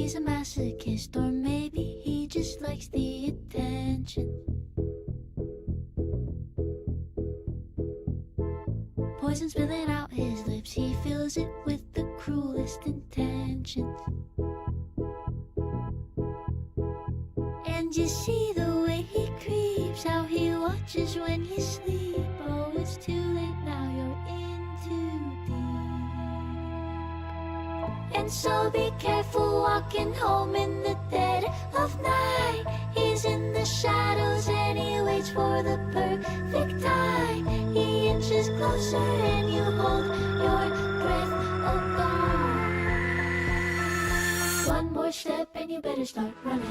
he's a masochist, or maybe he just likes the attention. Poison spilling out his lips, he fills it with the cruelest intentions. And you see the way he creeps, how he watches when you sleep. Oh, it's too late now, you're in too deep. And so be careful walking home in the dead of night. He's in the shadows and he waits for the perfect time. He inches closer and you hold your breath, oh God. One more step and you better start running.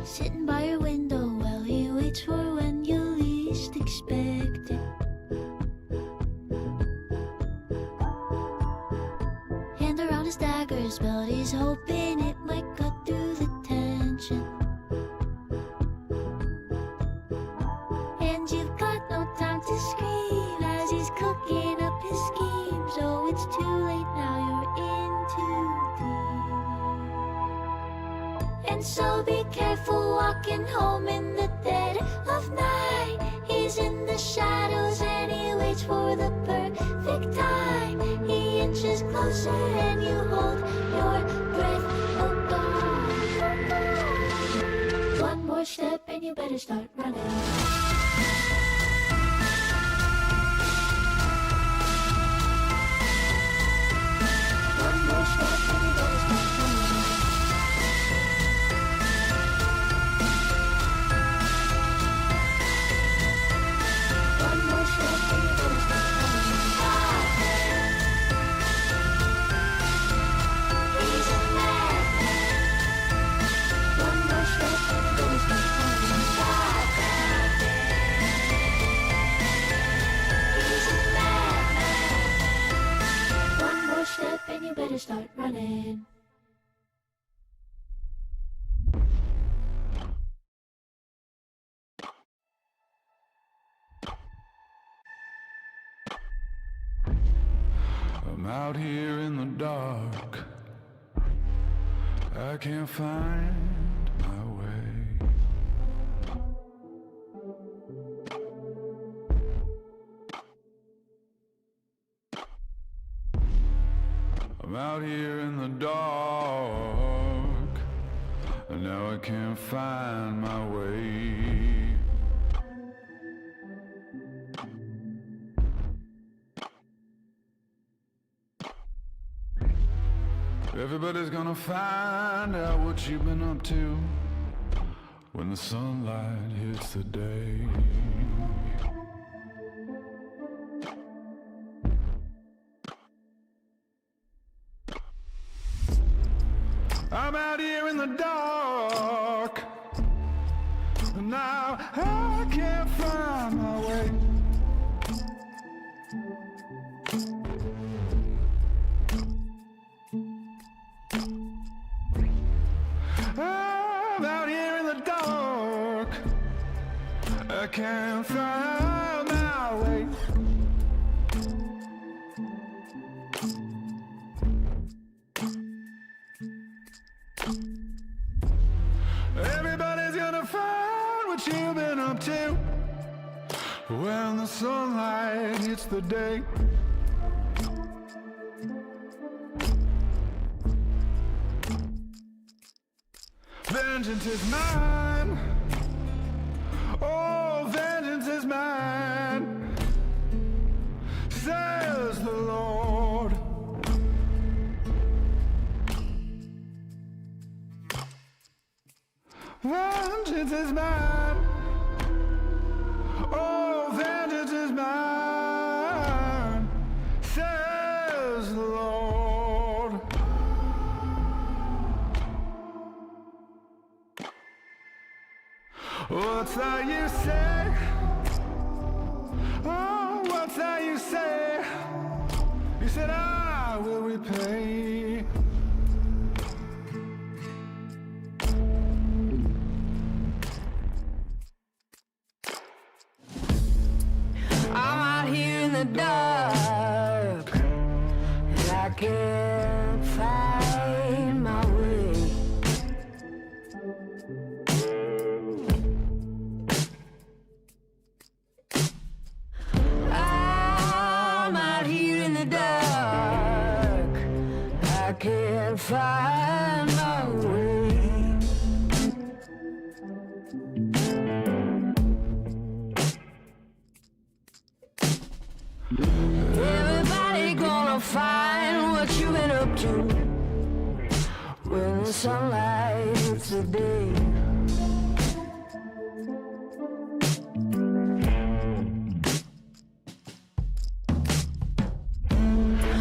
Sitting by your window while he waits for when you least expect it. Hand around his dagger's belt, he's hoping it might cut through the tension. And you've got no time to scream as he's cooking up his schemes. Oh, it's too late now, you're in too deep. And so be careful walking home in the dead of night. He's in the shadows and he waits for the perfect time. He inches closer and you hold your breath, oh God. One more step and you better start running. One more step and you better start running. One more step and you better start running. He's a madman. One more step and you better start running. He's a madman. One more step and you better start running. I'm out here in the dark, I can't find my way. I'm out here in the dark, and now I can't find my way. Everybody's gonna find out what you've been up to when the sunlight hits the day. I'm out here in the dark, and now I can't find my way. I'm out here in the dark, I can't find my way. Everybody's gonna find what you've been up to when the sunlight hits the day. Vengeance is mine. Oh, vengeance is mine, says the Lord. Vengeance is mine. Oh, vengeance is mine, says the Lord. What's that you say? Oh, what's that you say? You said, repay. I'm out here in the dark, and I can't find my way. I'm out here in the dark, I can't find my way. Everybody gonna find what you've been up to when the sunlight hits the day.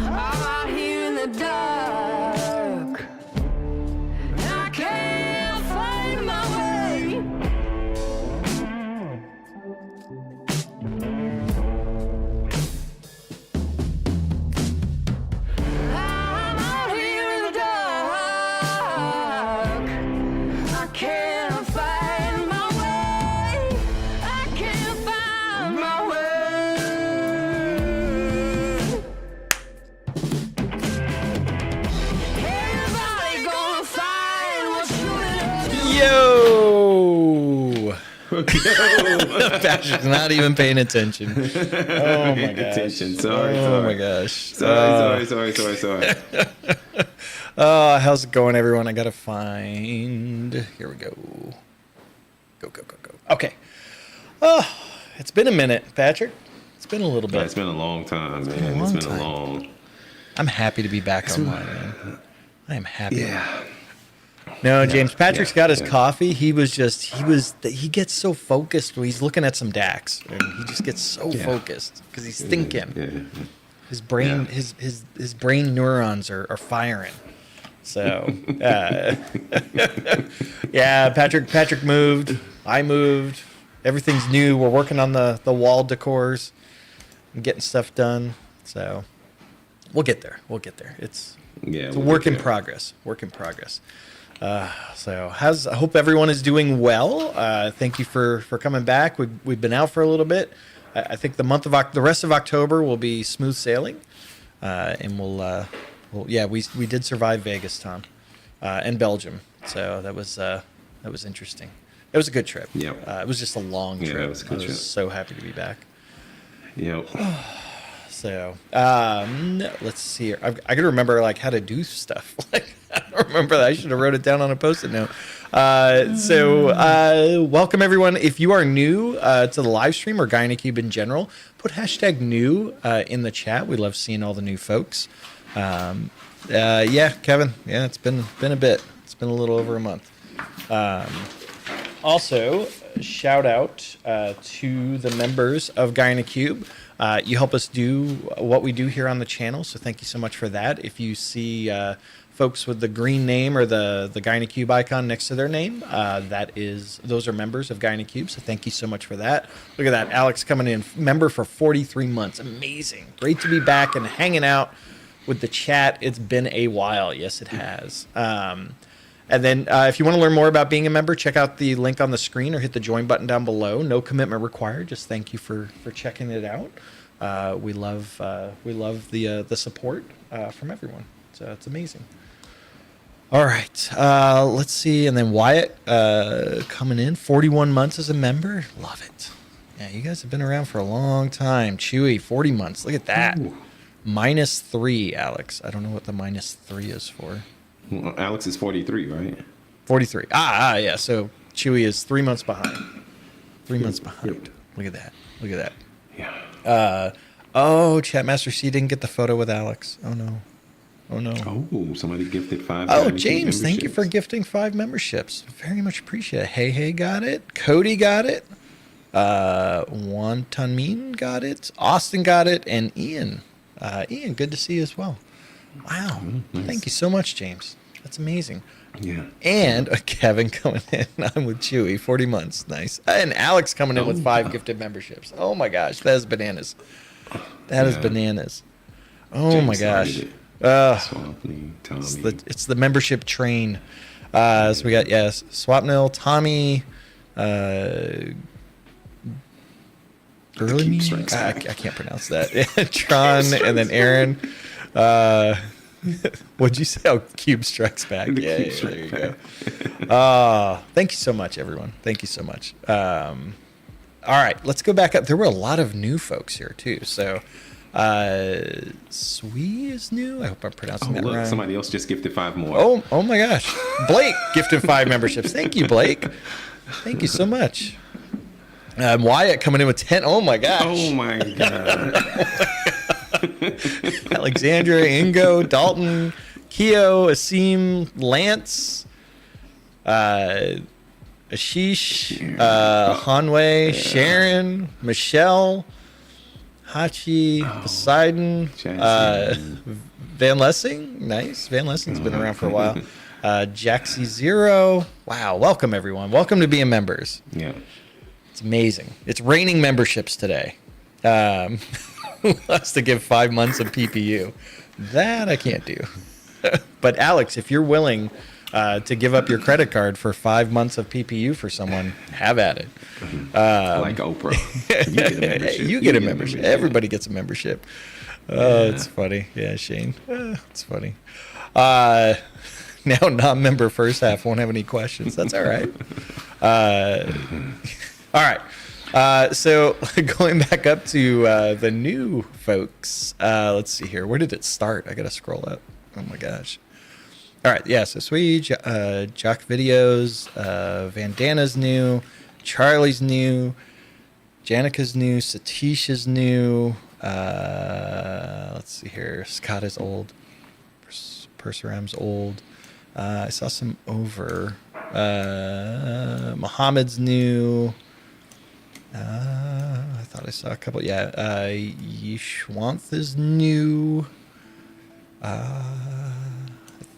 I'm out here in the dark, and I can't find my way. I'm out here in the dark, I can't find my way. I can't find my way. Everybody gonna find what you've been up to. Yo! Patrick's not even paying attention. Oh my gosh. Attention. Sorry. Oh my gosh. Sorry. How's it going, everyone? I gotta find. Here we go. Go. Okay. Oh, it's been a minute, Patrick. It's been a little bit. It's been a long time, man. been a It's long been time. a long. I'm happy to be back online, man. I am happy. Yeah. No, James. Patrick's got his yeah. coffee. He gets so focused when he's looking at some DAX, and he just gets so focused because he's thinking. Yeah. His brain, Yeah. his brain neurons are firing. So, yeah, Patrick moved. I moved. Everything's new. We're working on the wall decors and getting stuff done. So, we'll get there. It's a work in progress. So, I hope everyone is doing well. Thank you for coming back. We've been out for a little bit. I think the rest of October will be smooth sailing, and we did survive Vegas, Tom, and Belgium. So that was interesting. It was a good trip. Yep. It was just a long trip. it was a good I trip. was so happy to be back. Yep. So let's see here. I got to remember how to do stuff. I don't remember that. I should have wrote it down on a Post-it note. Welcome everyone. If you are new to the live stream or GuyaNaCube in general, put hashtag new in the chat. We love seeing all the new folks. Kevin. Yeah, it's been a bit. It's been a little over a month. Also, shout out to the members of GuyaNaCube. You help us do what we do here on the channel, so thank you so much for that. If you see folks with the green name or the GuyaNaCube icon next to their name, those are members of GuyaNaCube, so thank you so much for that. Look at that, Alex coming in, member for 43 months. Amazing. Great to be back and hanging out with the chat. It's been a while. Yes, it has. And then if you want to learn more about being a member, check out the link on the screen or hit the join button down below. No commitment required. Just thank you for checking it out. We love the support from everyone. So it's amazing. All right. Let's see. And then Wyatt coming in, 41 months as a member. Love it. Yeah, you guys have been around for a long time. Chewy, 40 months. Look at that. Ooh. -3, Alex. I don't know what the -3 is for. Well, Alex is 43, right? 43. Yeah. So Chewy is 3 months behind. 3 months behind. Yep. Look at that. Yeah. Chatmaster C didn't get the photo with Alex. Oh no. Oh, somebody gifted 5. Oh, GuyaNaCube James, thank you for memberships. gifting 5 memberships. Very much appreciate it. Hey got it. Cody got it. Juan Tanmin got it. Austin got it. And Ian. Ian, good to see you as well. Wow. Nice. Thank you so much, James. That's amazing. Yeah. And Kevin coming in. I'm with Chewy, 40 months. Nice. And Alex coming in with 5 gifted memberships. Oh my gosh, that is bananas. That is bananas. Oh James my gosh. started Swapney, Tommy. It's the membership train. So we got Swapnil, Tommy, Burley. I can't pronounce that. Tron, and then Aaron. What'd you say? Oh, Cube Strikes Back. Yeah, there you go. Thank you so much, everyone. Thank you so much. All right, let's go back up. There were a lot of new folks here too. So, Swee is new. I hope I'm pronouncing that right. Somebody else just gifted 5 more. Oh my gosh, Blake gifted 5 memberships. Thank you, Blake. Thank you so much. Wyatt coming in with 10. Oh my gosh. Oh my god. Alexandra, Ingo, Dalton, Keo, Asim, Lance, Ashish, Hanwei, Sharon, Michelle, Hachi, Poseidon, Van Lessing. Nice. Van Lessing's been around for a while. Jaxie Zero. Wow. Welcome, everyone. Welcome to being members. Yeah. It's amazing. It's raining memberships today. Who wants to give 5 months of PPU? That I can't do. But Alex, if you're willing to give up your credit card for 5 months of PPU for someone, have at it. Like Oprah. You get a membership. You get a membership. Everybody gets a membership. Oh, it's funny. Yeah, Shane. It's funny. Now non-member first half won't have any questions. That's all right. All right. So going back up to the new folks, let's see here. Where did it start? I got to scroll up. Oh my gosh. All right. Yeah. So Sweet, Jock Videos, Vandana's new, Charlie's new, Janica's new, Satish is new. Let's see here. Scott is old. Persuram's old. I saw some over. Muhammad's new. I thought I saw a couple. Yeah, Yishwanth is new. I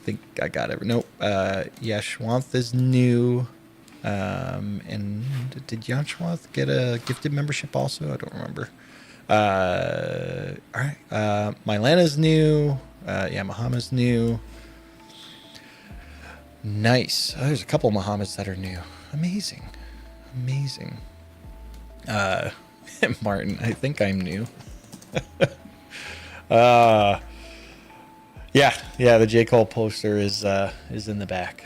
think I got it. Nope. Yashwanth is new. And did Yashwanth get a gifted membership also? I don't remember. All right. Mylana's new. Yeah, Muhammad's new. Nice. Oh, there's a couple of Muhammads that are new. Amazing. Martin, I think I'm new. Yeah, the J. Cole poster is in the back.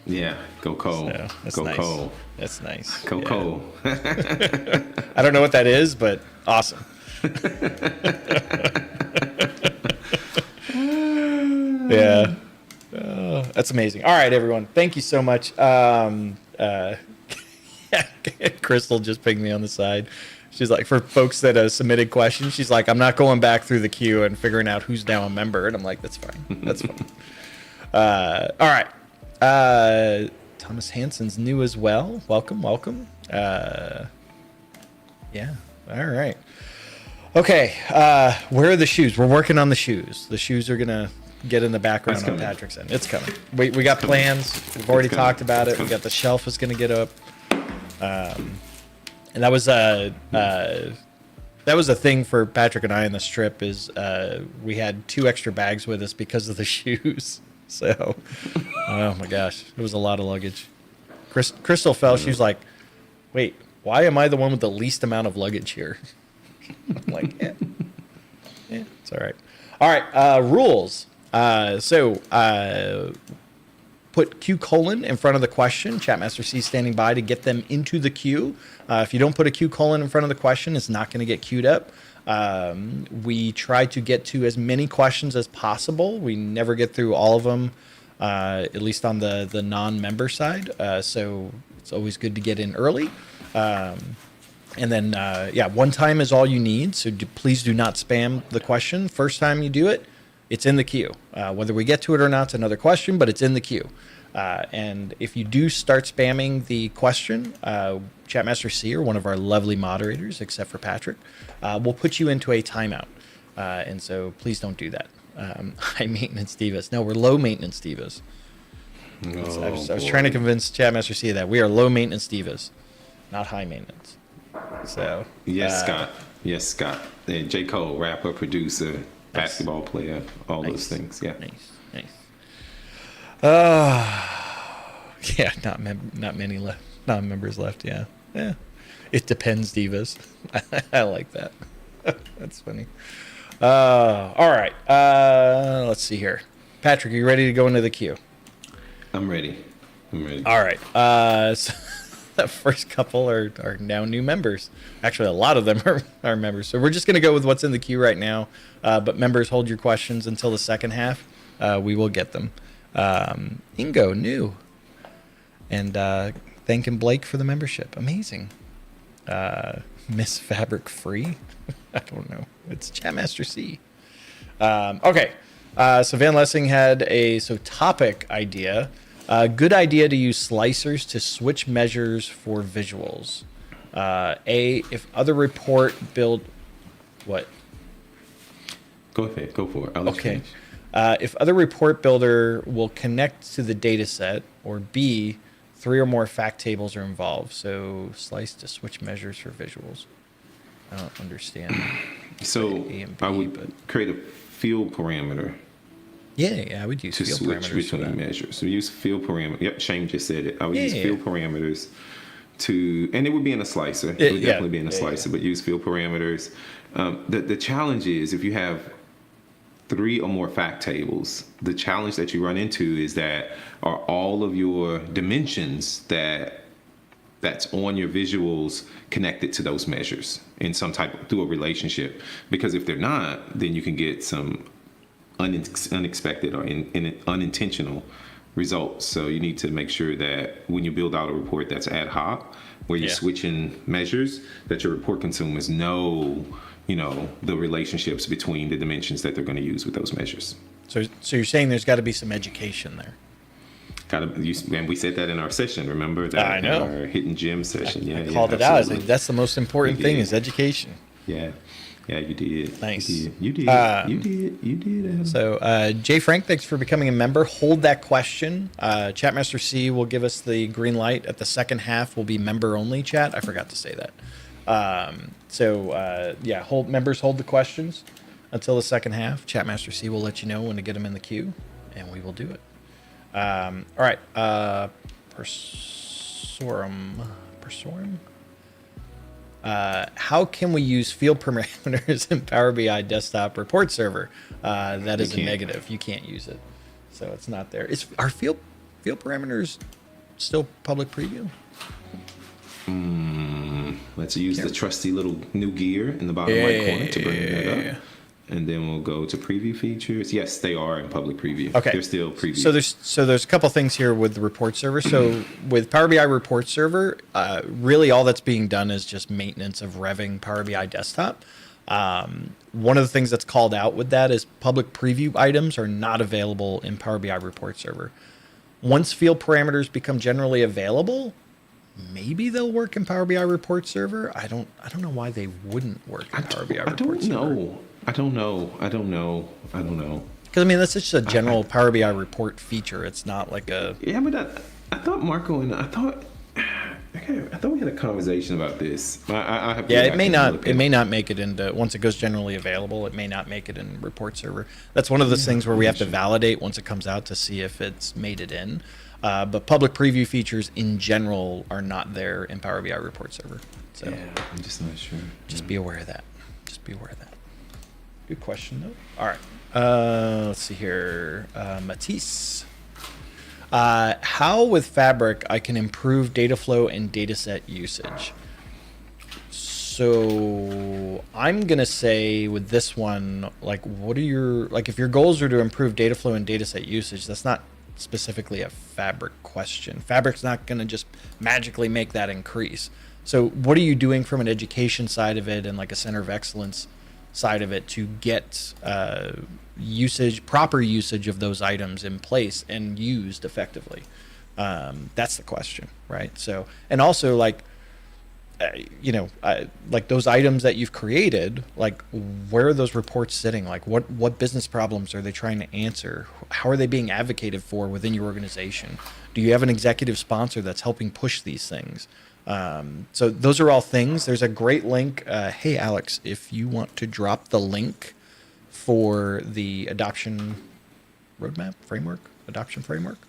Yeah, go Cole. So, that's go nice. Cole. That's nice. Go yeah. Cole. I don't know what that is, but awesome. Yeah. That's amazing. All right, everyone. Thank you so much. Crystal just pinged me on the side. She's like, for folks that have submitted questions, she's like, I'm not going back through the queue and figuring out who's now a member. And I'm like, that's fine. That's fine. All right. Thomas Hansen's new as well. Welcome. Yeah. All right. Okay. Where are the shoes? We're working on the shoes. The shoes are going to get in the background on Patrick's end. It's coming. We got plans. We've already talked about it. We got the shelf is going to get up. And that was a thing for Patrick and I in this trip is we had 2 extra bags with us because of the shoes. So, oh my gosh, it was a lot of luggage. Crystal fell. She was like, "Wait, why am I the one with the least amount of luggage here?" I'm like, yeah, it's all right. All right, rules. Put Q colon in front of the question. Chatmaster C standing by to get them into the queue. If you don't put a Q colon in front of the question, it's not going to get queued up. We try to get to as many questions as possible. We never get through all of them, at least on the non-member side. So it's always good to get in early. And then, one time is all you need. So please do not spam the question. First time you do it, it's in the queue. Whether we get to it or not, it's another question, but it's in the queue. And if you do start spamming the question, Chatmaster C, or one of our lovely moderators, except for Patrick, will put you into a timeout. And so please don't do that. High maintenance divas. No, we're low maintenance divas. I was trying to convince Chatmaster C that we are low maintenance divas, not high maintenance. So yes, Scott. Yes, Scott. J. Cole, rapper, producer. basketball player, all those things. Yeah. Nice. Yeah, not many left. Not members left. Yeah. It depends, divas. I like that. That's funny. All right. Let's see here. Patrick, are you ready to go into the queue? I'm ready. All right. So the first couple are now new members. Actually, a lot of them are members. So we're just going to go with what's in the queue right now. But members, hold your questions until the second half. We will get them. Ingo, new. And thanking Blake for the membership. Amazing. Miss Fabric free? I don't know. It's Chatmaster C. Okay. So Van Lessing had a topic idea. Good idea to use slicers to switch measures for visuals. If other report build... What? Go ahead. Go for it. I'll let you Okay. finish. If other report builder will connect to the data set, or B, 3 or more fact tables are involved. So slice to switch measures for visuals. I don't understand. So A and I B, would but- create a field parameter Yeah, I would use to field switch parameters for between that. measures. So use field parameter. Yep, Shane just said it. I would use Yeah. field parameters to, and it would be in a slicer. It would Yeah. definitely be in a slicer, but use field parameters. The challenge is if you have 3 or more fact tables, the challenge that you run into is that are all of your dimensions that's on your visuals connected to those measures in some type through a relationship? Because if they're not, then you can get some unexpected or unintentional results. So you need to make sure that when you build out a report that's ad hoc, where you're Yeah. switching measures, that your report consumers know, the relationships between the dimensions that they're going to use with those measures. So you're saying there's got to be some education there. And we said that in our session. Remember that I know. in our hidden gem session? I called it out. I was like, that's the most important You thing did. is education. Yeah, you did. Nice. You did. You did. So, Jay Frank, thanks for becoming a member. Hold that question. Chatmaster C will give us the green light. At the second half will be member only chat. I forgot to say that. Members hold the questions until the second half. Chatmaster C will let you know when to get them in the queue, and we will do it. All right. Persorum. How can we use field parameters in Power BI desktop report server? That is a negative. You can't use it. So it's not there. Are field parameters still public preview? Let's use the trusty little new gear in the bottom right corner to bring that up. And then we'll go to preview features. Yes, they are in public preview. Okay. They're still preview. So there's a couple things here with the report server. So with Power BI report server, really all that's being done is just maintenance of revving Power BI desktop. One of the things that's called out with that is public preview items are not available in Power BI report server. Once field parameters become generally available, maybe they'll work in Power BI report server. I don't know why they wouldn't work in Power BI report server. I don't know. Because, I mean, that's just a general Power BI report feature. It's not like a... Yeah, but I thought Marco and I thought we had a conversation about this. I have to Yeah, go it back may and not. look It at may not make it into once it goes generally available. It may not make it in report server. That's one of those things where we have to validate once it comes out to see if it's made it in. But public preview features in general are not there in Power BI report server. So I'm just not sure. just be aware of that. Good question though. All right. Let's see here. Matisse. How with Fabric I can improve data flow and dataset usage? So I'm going to say with this one, if your goals are to improve data flow and dataset usage, that's not specifically a Fabric question. Fabric's not going to just magically make that increase. So what are you doing from an education side of it and like a center of excellence side of it to get proper usage of those items in place and used effectively? That's the question, right? So, and also like those items that you've created, like where are those reports sitting? Like what business problems are they trying to answer? How are they being advocated for within your organization? Do you have an executive sponsor that's helping push these things? So those are all things. There's a great link. Hey, Alex, if you want to drop the link for the adoption adoption framework,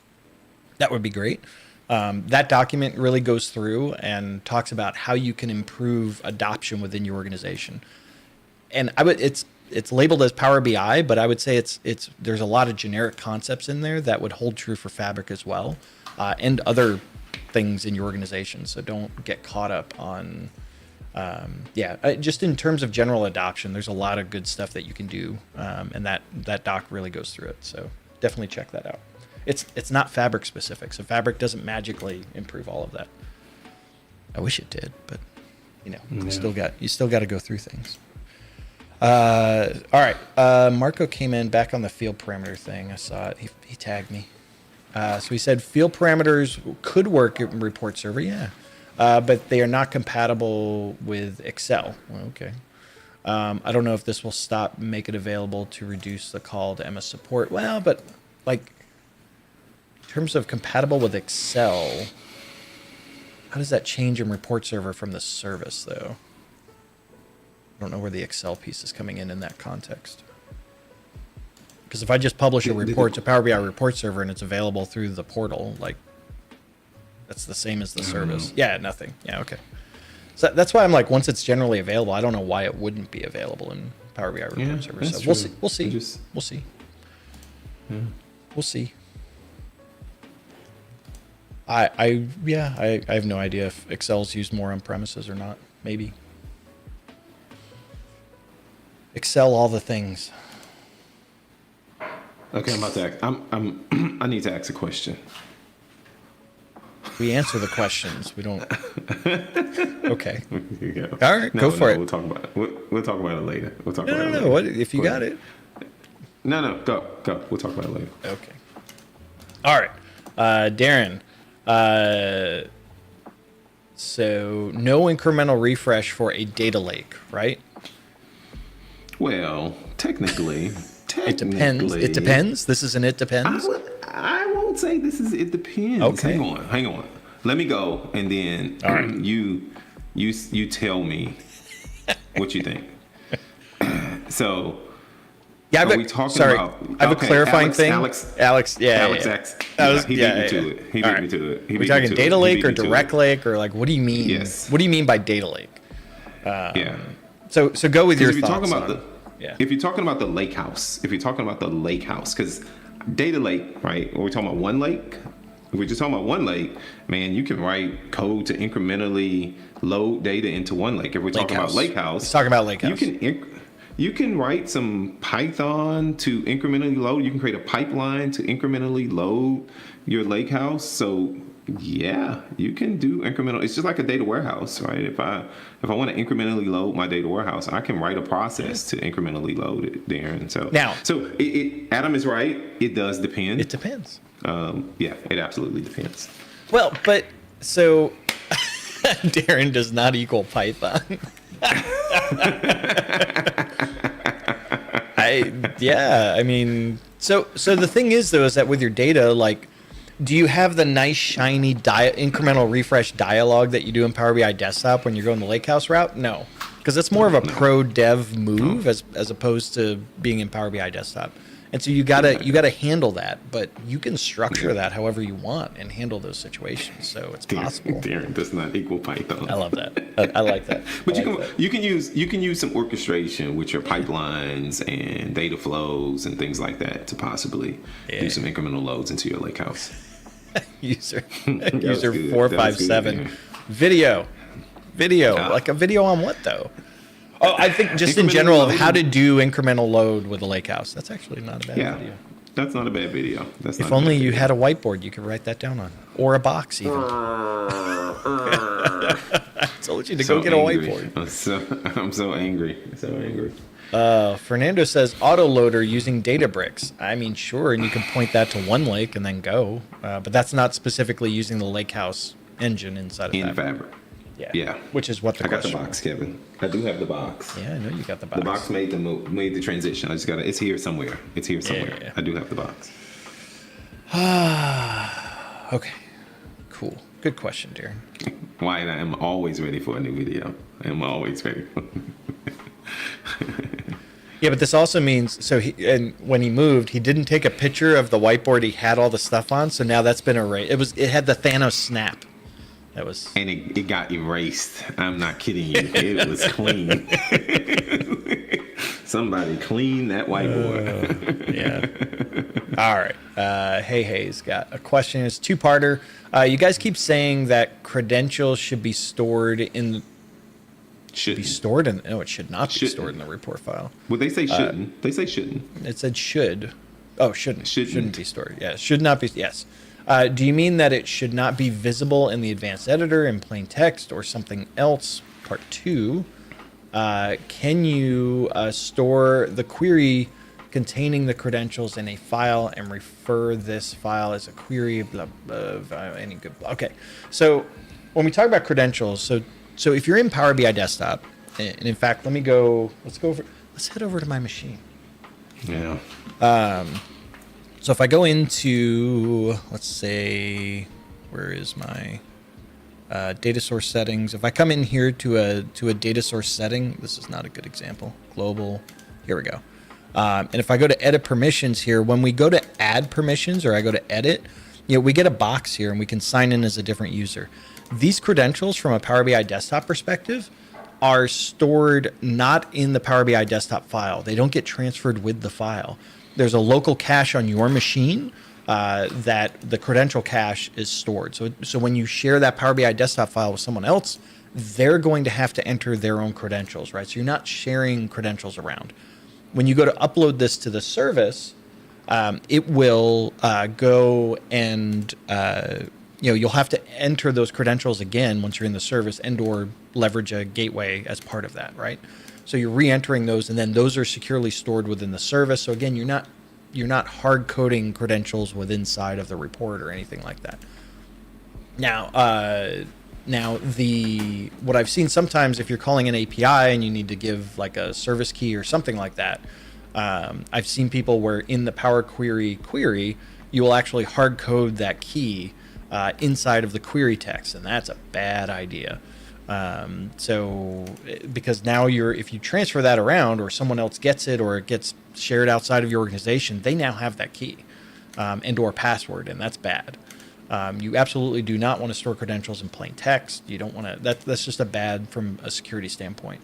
that would be great. That document really goes through and talks about how you can improve adoption within your organization. And it's labeled as Power BI, but I would say there's a lot of generic concepts in there that would hold true for Fabric as well, and other things in your organization. So don't get caught up on, just in terms of general adoption, there's a lot of good stuff that you can do, and that doc really goes through it. So definitely check that out. It's not Fabric specific, so Fabric doesn't magically improve all of that. I wish it did, but you still got to go through things. All right. Marco came in back on the field parameter thing. I saw it. He tagged me. So he said field parameters could work in report server. Yeah. But they are not compatible with Excel. Well, okay. I don't know if this will make it available to reduce the call to MS support. Well, but like in terms of compatible with Excel, how does that change in report server from the service though? I don't know where the Excel piece is coming in that context. Because if I just publish a report to Power BI report server and it's available through the portal, like that's the same as the service. Yeah, nothing. Yeah, okay. So that's why I'm like, once it's generally available, I don't know why it wouldn't be available in Power BI report server. So we'll see. We'll see. We'll see. I have no idea if Excel's used more on premises or not. Maybe. Excel all the things. Okay, I'm about to I need to ask a question. We answer the questions. We don't. Okay. Yeah. All right, go for it. We'll talk about it. We'll talk about it later. We'll talk about it later. No. What if you got it? No. Go. We'll talk about it later. Okay. All right, Darren. So no incremental refresh for a data lake, right? Well, technically, it depends. It depends. This is an it depends. I won't say this is it depends. Okay. Hang on. Let me go, and then all right. You tell me what you think. So, yeah, are we talking about? I have a clarifying thing. Alex, yeah. He beat me to it. He beat me to it. We're talking data lake or direct lake, or like, what do you mean? Yes. What do you mean by data lake? Yeah. So go with your if you're thoughts. If you're talking about the lake house, because data lake, right? Are we talking about one lake? If we're just talking about one lake, man, you can write code to incrementally load data into one lake. If we're talking about lake house, let's talk about lake house. You can write some Python to incrementally load. You can create a pipeline to incrementally load your lake house. So yeah, you can do incremental. It's just like a data warehouse, right? If I want to incrementally load my data warehouse, I can write a process to incrementally load it, Darren. So Adam is right. It does depend. It depends. Yeah, it absolutely depends. Well, but so Darren does not equal Python. I mean, so the thing is though, is that with your data, like, do you have the nice shiny incremental refresh dialog that you do in Power BI Desktop when you're going the Lakehouse route? No, because it's more of a pro dev move as opposed to being in Power BI Desktop. And so you gotta handle that, but you can structure that however you want and handle those situations. So it's possible. Darren does not equal Python. I love that. I like that. But you can use some orchestration with your pipelines and data flows and things like that to possibly do some incremental loads into your lakehouse. user 457 video. Like a video on what though? Oh, I think just in general of how to do incremental load with a lakehouse. That's actually not a bad video. That's not a bad video. If only you had a whiteboard you could write that down on, or a box even. I told you to go get a whiteboard. I'm so angry. Fernando says autoloader using Databricks. I mean, sure, and you can point that to one lake and then go, but that's not specifically using the Lakehouse engine inside of Fabric. Yeah. Which is what the question. I got the box, Kevin. I do have the box. Yeah, I know you got the box. The box made the transition. I just got it. It's here somewhere. Yeah. I do have the box. Okay. Cool. Good question, Darren. Why I am always ready for a new video. I am always ready. Yeah, but this also means and when he moved, he didn't take a picture of the whiteboard he had all the stuff on. So now that's been erased. It had the Thanos snap. That was And it got erased. I'm not kidding you. It was clean. Somebody clean that whiteboard. yeah. All right. Hay's got a question. It's two-parter. You guys keep saying that credentials should be stored in. Shouldn't. No, it should not be stored in the report file. Well, they say shouldn't. They say shouldn't. It said should. Oh, shouldn't. Shouldn't. Shouldn't be stored. Yeah, should not be. Yes. Do you mean that it should not be visible in the advanced editor in plain text or something else? Part 2. Can you store the query containing the credentials in a file and refer this file as a query? Blah, blah, blah, any good. Okay. So when we talk about credentials, so if you're in Power BI Desktop, and in fact, let's head over to my machine. Yeah. So if I go into, let's say, where is my data source settings? If I come in here to a data source setting, this is not a good example. Global, here we go. And if I go to edit permissions here, when we go to add permissions or I go to edit, we get a box here and we can sign in as a different user. These credentials from a Power BI Desktop perspective are stored not in the Power BI Desktop file. They don't get transferred with the file. There's a local cache on your machine that the credential cache is stored. So when you share that Power BI Desktop file with someone else, they're going to have to enter their own credentials, right? So you're not sharing credentials around. When you go to upload this to the service, it will go and you'll have to enter those credentials again once you're in the service and/or leverage a gateway as part of that, right? So you're re-entering those, and then those are securely stored within the service. So again, you're not hard coding credentials within inside of the report or anything like that. Now, what I've seen sometimes, if you're calling an API and you need to give like a service key or something like that, I've seen people where in the Power Query you will actually hard code that key inside of the query text, and that's a bad idea. Because now if you transfer that around or someone else gets it or it gets shared outside of your organization, they now have that key and or password, and that's bad. You absolutely do not want to store credentials in plain text. You don't want to. That's just a bad from a security standpoint.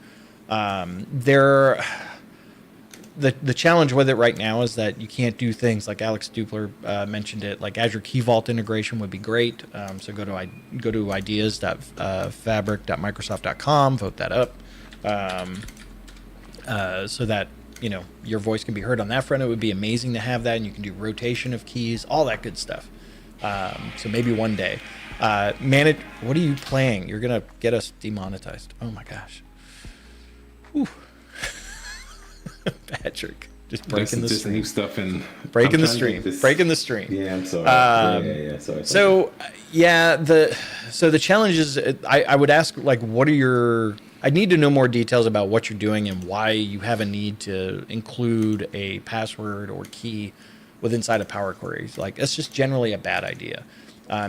The challenge with it right now is that you can't do things like Alex Dupler mentioned it. Like Azure Key Vault integration would be great. So go to ideas.fabric.microsoft.com, vote that up, so that your voice can be heard on that front. It would be amazing to have that, and you can do rotation of keys, all that good stuff. So maybe one day. Manage. What are you playing? You're gonna get us demonetized. Oh my gosh. Whew. Patrick, just breaking the stream. New stuff in breaking the stream. Breaking the stream. Yeah, I'm sorry. Sorry. So the challenge is, I would ask, like, what are your? I need to know more details about what you're doing and why you have a need to include a password or key with inside of Power Queries. Like, that's just generally a bad idea.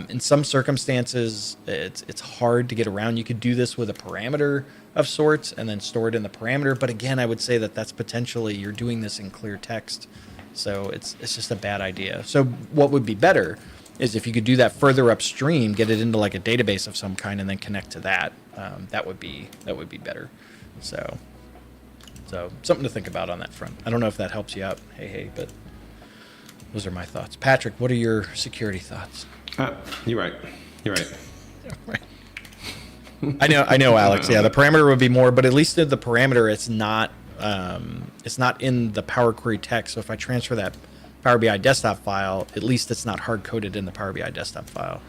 In some circumstances, it's hard to get around. You could do this with a parameter of sorts and then store it in the parameter. But again, I would say that that's potentially, you're doing this in clear text. So it's just a bad idea. So what would be better is if you could do that further upstream, get it into like a database of some kind and then connect to that. That would be better. So something to think about on that front. I don't know if that helps you out. Hey, but those are my thoughts. Patrick, what are your security thoughts? You're right. Right. I know, Alex. Yeah, the parameter would be more, but at least the parameter, it's not in the Power Query text. So if I transfer that Power BI Desktop file, at least it's not hard coded in the Power BI Desktop file,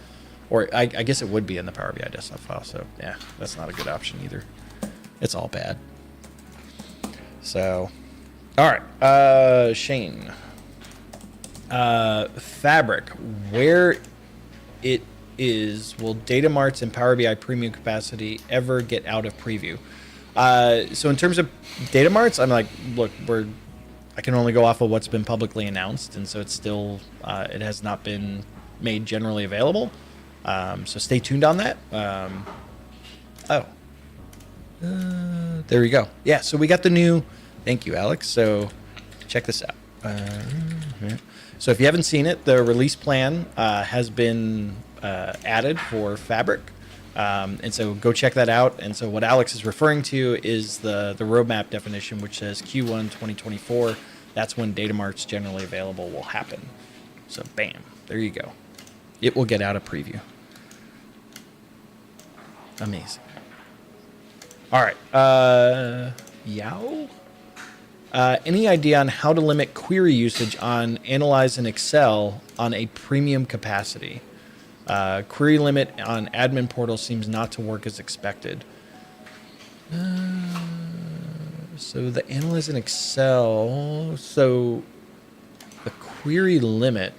or I guess it would be in the Power BI Desktop file. So yeah, that's not a good option either. It's all bad. So, all right, Shane, Fabric, where it is, will Datamarts and Power BI Premium Capacity ever get out of preview? So in terms of Datamarts, I'm like, look, I can only go off of what's been publicly announced, and so it's still, it has not been made generally available. So stay tuned on that. There we go. Yeah, so we got the new Thank you, Alex. So check this out. Yeah. So if you haven't seen it, the release plan has been added for Fabric. And so go check that out. And so what Alex is referring to is the roadmap definition, which says Q1 2024. That's when Datamarts generally available will happen. So bam, there you go. It will get out a preview. Amazing. All right. Yao? Any idea on how to limit query usage on Analyze in Excel on a premium capacity? Query limit on admin portal seems not to work as expected. So the Analyze in Excel, so the query limit,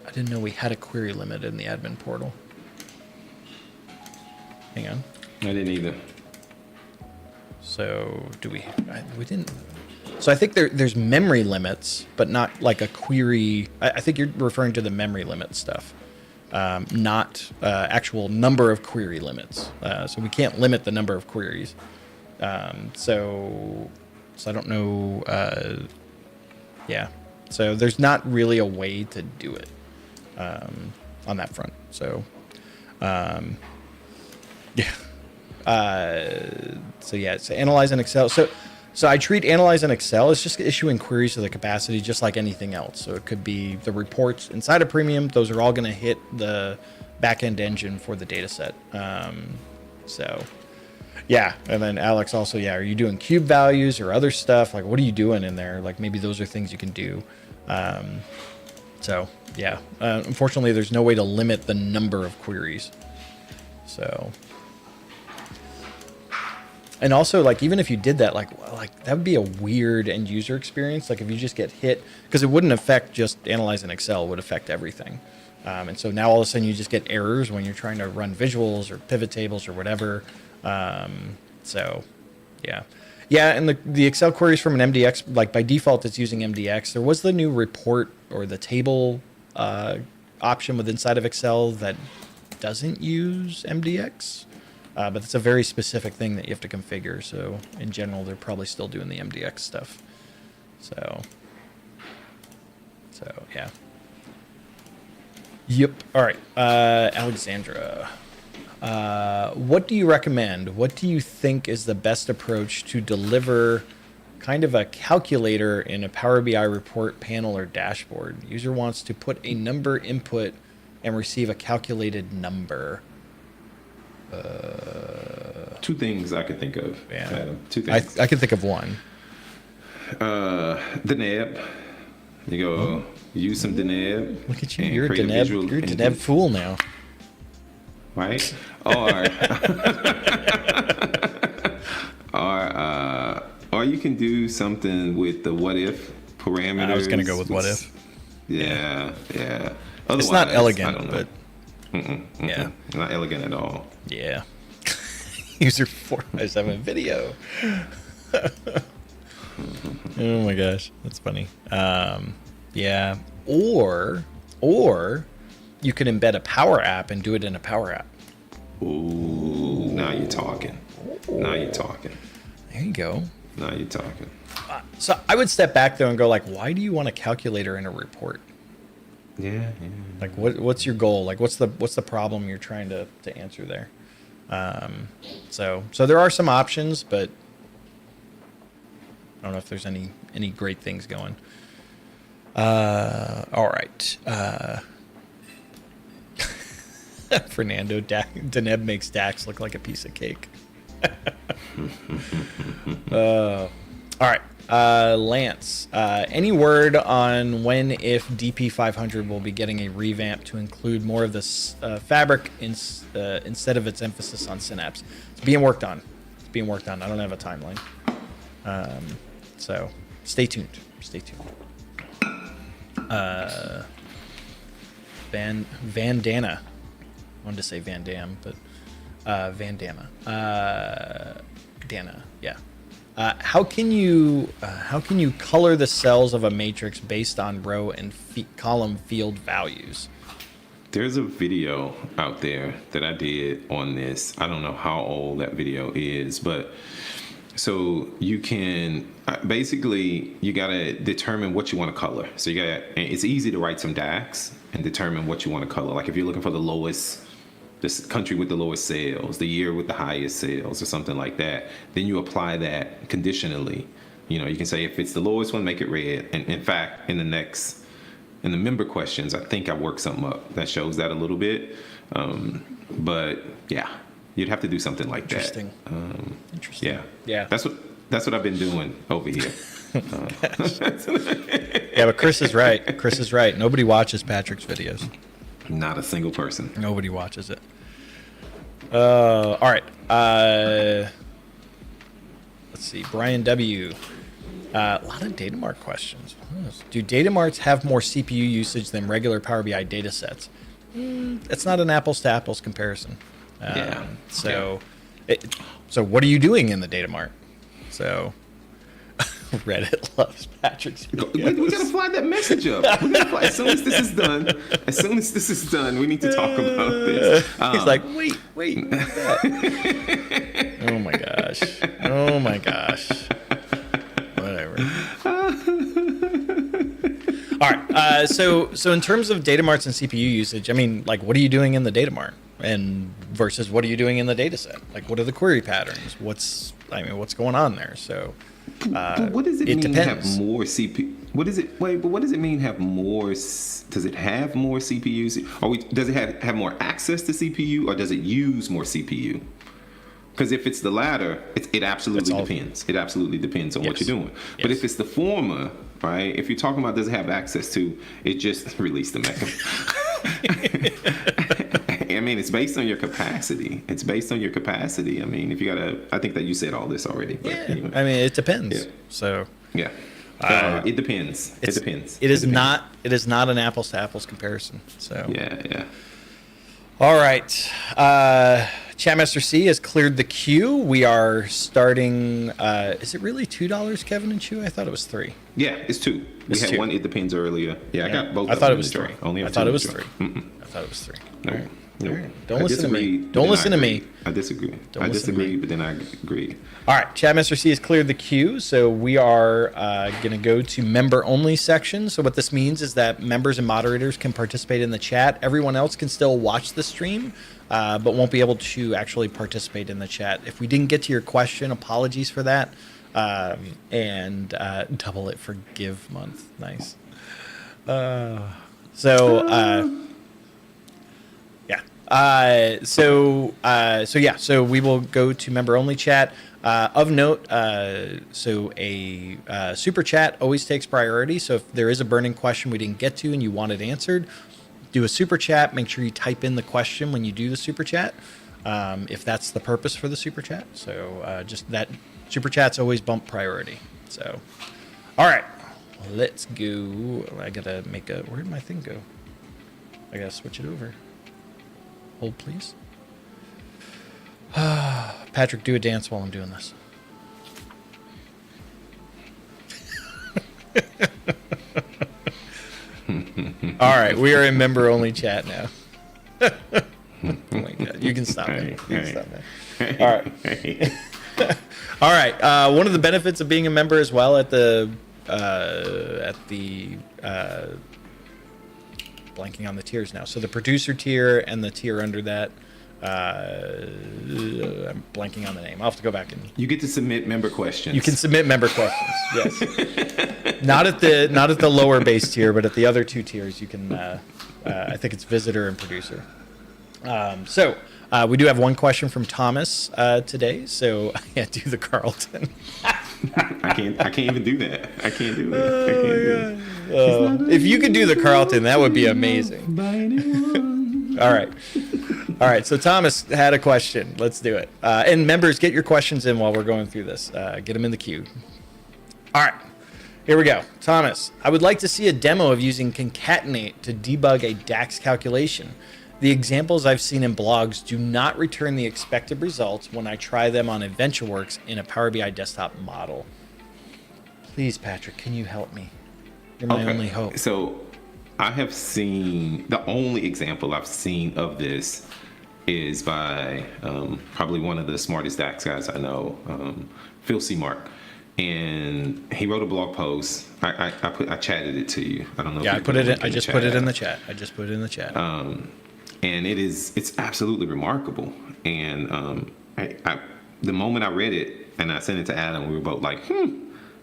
I didn't know we had a query limit in the admin portal. Hang on. I didn't either. So do we didn't. So I think there's memory limits, but not like a query. I think you're referring to the memory limit stuff, not actual number of query limits. So we can't limit the number of queries. So I don't know. Yeah. So there's not really a way to do it on that front. So yeah. So yeah. So Analyze in Excel. So I treat Analyze in Excel as just issuing queries to the capacity, just like anything else. So it could be the reports inside of Premium. Those are all going to hit the backend engine for the data set. So yeah. And then Alex also, yeah, are you doing cube values or other stuff? Like, what are you doing in there? Like maybe those are things you can do. So yeah, unfortunately there's no way to limit the number of queries. So, and also like, even if you did that, like that would be a weird end user experience. Like if you just get hit, because it wouldn't affect just Analyze in Excel, it would affect everything. And so now all of a sudden you just get errors when you're trying to run visuals or pivot tables or whatever. So yeah. Yeah, and the Excel queries from an MDX, like by default, it's using MDX. There was the new report or the table option within inside of Excel that doesn't use MDX, but it's a very specific thing that you have to configure. So in general, they're probably still doing the MDX stuff. So yeah. Yep. All right, Alexandra. What do you recommend? What do you think is the best approach to deliver kind of a calculator in a Power BI report panel or dashboard? User wants to put a number input and receive a calculated number. Two things I could think of. Yeah. Adam. Two things. I can think of one. The NAB. You go use some Deneb. Look at you. You're a Deneb fool now. Right? Or you can do something with the what if parameters. I was going to go with what if. Yeah. Otherwise, it's not elegant, but yeah. Not elegant at all. Yeah. User 457 video. Oh my gosh, that's funny. Yeah. Or you could embed a Power App and do it in a Power App. Ooh, now you're talking. Now you're talking. There you go. Now you're talking. So I would step back though and go like, why do you want a calculator in a report? Yeah. Like what's your goal? Like what's the problem you're trying to answer there? So there are some options, but I don't know if there's any great things going. All right. Fernando, Deneb makes Dax look like a piece of cake. All right. Lance, any word on when if DP500 will be getting a revamp to include more of this fabric instead of its emphasis on Synapse? It's being worked on. I don't have a timeline. So stay tuned. Vandana. I wanted to say Van Dam, but Vandana. Dana, yeah. How can you color the cells of a matrix based on row and column field values? There's a video out there that I did on this. I don't know how old that video is, but So you can basically, you got to determine what you want to color. So it's easy to write some DAX and determine what you want to color. Like if you're looking for the lowest, this country with the lowest sales, the year with the highest sales, or something like that, then you apply that conditionally. You know, you can say if it's the lowest one, make it red. And in fact, in the member questions, I think I worked something up that shows that a little bit. But yeah, you'd have to do something like that. Interesting. Yeah. That's what I've been doing over here. Yeah, but Chris is right. Chris is right. Nobody watches Patrick's videos. Not a single person. Nobody watches it. All right. Let's see. Brian W. A lot of Datamart questions. Do Datamarts have more CPU usage than regular Power BI data sets? It's not an apples to apples comparison. So what are you doing in the Datamart? So Reddit loves Patrick's videos. We gotta fly that message up. As soon as this is done, we need to talk about this. He's like, wait, what is that? Oh my gosh. Whatever. All right. So in terms of Datamarts and CPU usage, I mean, like, what are you doing in the Datamart, and versus what are you doing in the data set? Like, what are the query patterns? What's going on there? So. But what does it mean depends. have more CPU? What does it mean have more? Does it have more CPUs? Does it have more access to CPU, or does it use more CPU? Because if it's the latter, it absolutely depends. It absolutely depends on what you're doing. Yes. But if it's the former, right? If you're talking about does it have access to, it just released the mechanism. I mean, it's based on your capacity. I mean, if you I think that you said all this already. But anyway. I mean, it depends. Yeah. So. Yeah. It depends. It depends. It is not an apples to apples comparison. So. Yeah. All right. Chatmaster C has cleared the queue. We are starting. Is it really $2, Kevin and Chu? I thought it was $3. Yeah, it's $2. We had one. It depends earlier. Yeah, I got both. I thought it was $3. Only I thought it was $3. I thought it was $3. No. All right. No. All right. Don't listen to me. Don't listen to me. I disagree. I disagree, but then I agree. All right. Chatmaster C has cleared the queue, so we are going to go to member-only section. So what this means is that members and moderators can participate in the chat. Everyone else can still watch the stream, but won't be able to actually participate in the chat. If we didn't get to your question, apologies for that. And double it for Give Month. Nice. So we will go to member only chat. Of note, so a super chat always takes priority. So if there is a burning question we didn't get to and you want it answered, do a super chat. Make sure you type in the question when you do the super chat, if that's the purpose for the super chat. So just that super chat's always bump priority. So, all right, let's go. I gotta make a. Where did my thing go? I gotta switch it over. Hold, please. Patrick, do a dance while I'm doing this. All right, we are in member-only chat now. Oh my God, you can stop me. All right. All right. One of the benefits of being a member as well at the blanking on the tiers now. So the producer tier and the tier under that. I'm blanking on the name. I'll have to go back and. You get to submit member questions. You can submit member questions. Yes. Not at the lower base tier, but at the other two tiers, you can. I think it's visitor and producer. We do have one question from Thomas today. So yeah, do the Carlton. I can't even do that. I can't do that. If you could do the Carlton, that would be amazing. All right. So Thomas had a question. Let's do it. And members, get your questions in while we're going through this. Get them in the queue. All right. Here we go. Thomas, I would like to see a demo of using concatenate to debug a DAX calculation. The examples I've seen in blogs do not return the expected results when I try them on AdventureWorks in a Power BI desktop model. Please, Patrick, can you help me? You're my only hope. So I have seen, the only example I've seen of this is by probably one of the smartest DAX guys I know, Phil C. Mark. And he wrote a blog post. I chatted it to you. I don't know. Yeah, if you I just put it in the chat. I just put it in the chat. And it's absolutely remarkable. And the moment I read it and I sent it to Adam, we were both like,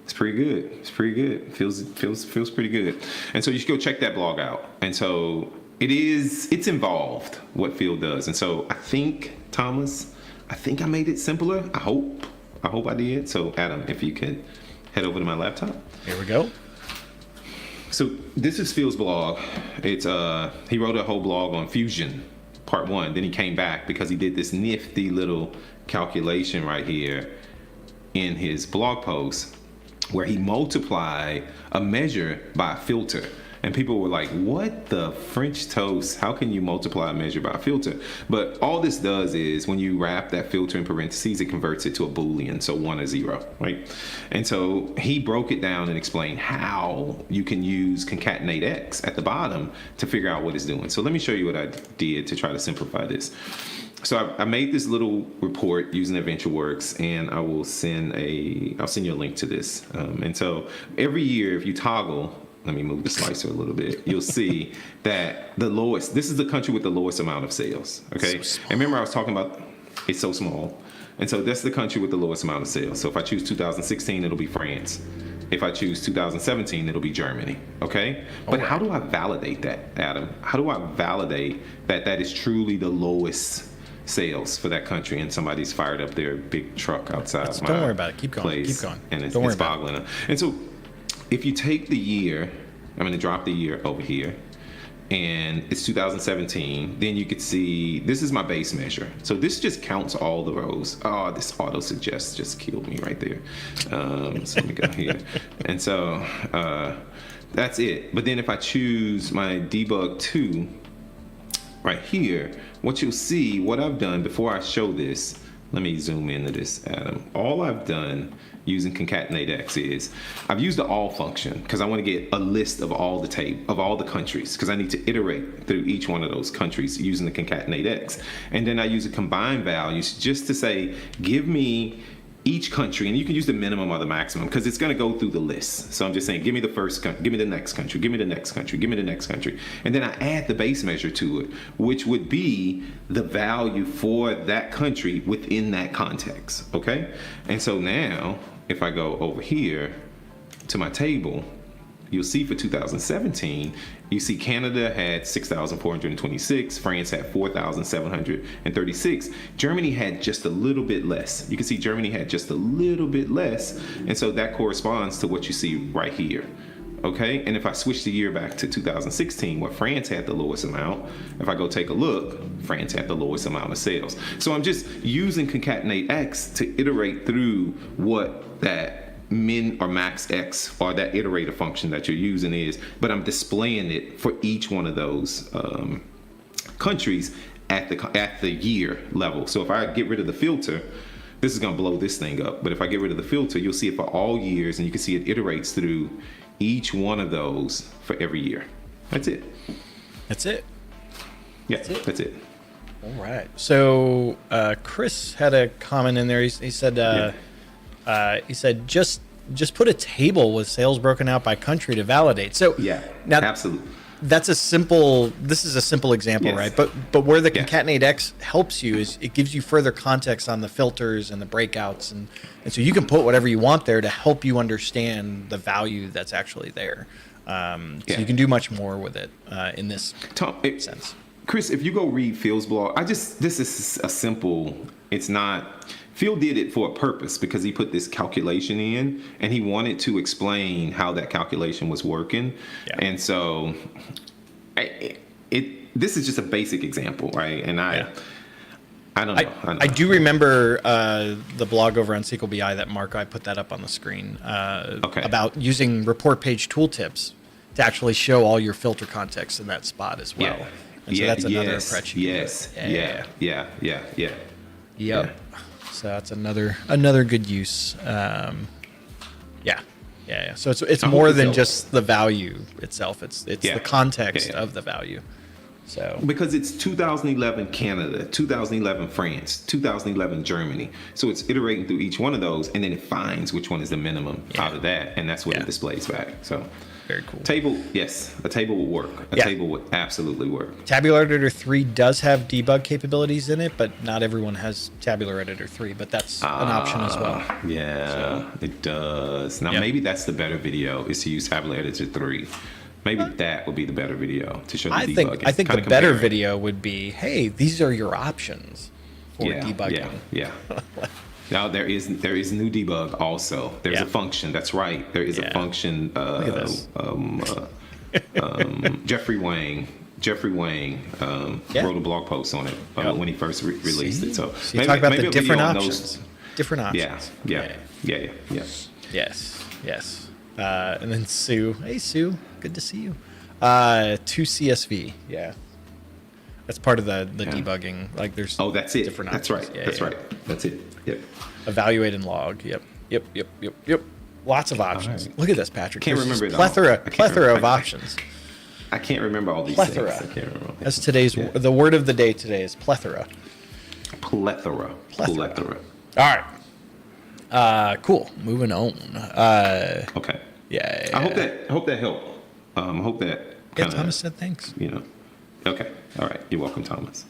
it's pretty good. It's pretty good. Feels pretty good. And so you should go check that blog out. And so it's involved what Phil does. And so I think, Thomas, I made it simpler. I hope I did. So Adam, if you could head over to my laptop. Here we go. So this is Phil's blog. It's he wrote a whole blog on Fusion, part 1. Then he came back because he did this nifty little calculation right here in his blog post where he multiplied a measure by a filter. And people were like, what the French toast? How can you multiply a measure by a filter? But all this does is when you wrap that filter in parentheses, it converts it to a Boolean, so 1 or 0, right? And so he broke it down and explained how you can use concatenate X at the bottom to figure out what it's doing. So let me show you what I did to try to simplify this. So I made this little report using AdventureWorks, and I'll send you a link to this. And so every year, if you toggle, let me move the slicer a little bit, you'll see that this is the country with the lowest amount of sales, okay? So and remember I was talking about it's so small. And so that's the country with the lowest amount of sales. So if I choose 2016, it'll be France. If I choose 2017, it'll be Germany, okay? But how do I validate that, Adam? How do I validate that that is truly the lowest sales for that country and somebody's fired up their big truck outside my Don't worry about it. Keep going. place, Keep going. and it's Don't worry boggling them. And so if you take the year, I'm going to drop the year over here, and it's 2017, then you could see this is my base measure. So this just counts all the rows. Oh, this auto suggest just killed me right there. So let me go here. And so that's it. But then if I choose my debug 2 right here, what you'll see, what I've done before I show this, let me zoom into this, Adam. All I've done using concatenate X is I've used the all function because I want to get a list of all the countries, because I need to iterate through each one of those countries using the concatenate X. And then I use a combine values just to say, give me each country, and you can use the minimum or the maximum because it's going to go through the list. So I'm just saying, give me the first country, give me the next country, give me the next country, give me the next country. And then I add the base measure to it, which would be the value for that country within that context, okay? And so now, if I go over here to my table, you'll see for 2017, you see Canada had 6,426, France had 4,736, Germany had just a little bit less. You can see Germany had just a little bit less, and so that corresponds to what you see right here. Okay, and if I switch the year back to 2016, where France had the lowest amount, if I go take a look, France had the lowest amount of sales. So I'm just using concatenate X to iterate through what that min or max X or that iterator function that you're using is, but I'm displaying it for each one of those countries at the year level. So if I get rid of the filter, this is going to blow this thing up. But if I get rid of the filter, you'll see it for all years, and you can see it iterates through each one of those for every year. That's it. That's it. Yeah, that's it. All right. So Chris had a comment in there. He said, just put a table with sales broken out by country to validate. So yeah, now absolutely. This is a simple example, Yes. right? But where the concatenate X helps you is it gives you further context on the filters and the breakouts, and so you can put whatever you want there to help you understand the value that's actually there. So you can do much more with it in this sense. Chris, if you go read Phil's blog, this is a simple. It's not. Phil did it for a purpose because he put this calculation in and he wanted to explain how that calculation was working. Yeah. And so this is just a basic example, right? And I don't know. I do remember the blog over on SQL BI that I put that up on the screen about using report page tooltips to actually show all your filter context in that spot as well. Yeah. And so that's another approach. Yes. Yeah. Yep. So that's another good use. Yeah. So it's more than just the value itself. It's the context of the value. So Because it's 2011 Canada, 2011 France, 2011 Germany. So it's iterating through each one of those, and then it finds which one is the minimum out of that, and that's what it displays back. So very cool. table, yes, a table will work. A table would absolutely work. Tabular Editor 3 does have debug capabilities in it, but not everyone has Tabular Editor 3, but that's an option as well. Yeah, it does. Now, maybe that's the better video, is to use Tabular Editor 3. Maybe that would be the better video to show the debugging. I think the better video would be, hey, these are your options for debugging. Yeah. Now there is new debug also. There's a function. That's right. There is a function. Look at this. Jeffrey Wang wrote a blog post on it when he first released it. So you talk about the different options. Different options. Yeah. Yes. And then Sue. Hey, Sue. Good to see you. 2CSV. Yeah. That's part of the debugging. Like there's that's it. Different That's options. right. That's right. That's it. Yep. Evaluate and log. Yep. Lots of options. Right. Look at this, Patrick. Can't There's remember it all. plethora of options. I can't remember all these Plethora. things. I can't remember. That's today's the word of the day today is plethora. Plethora. All right. Cool. Moving on. Okay. Yeah. I hope that helped. I hope that. Thomas said thanks. Okay. All right. You're welcome, Thomas.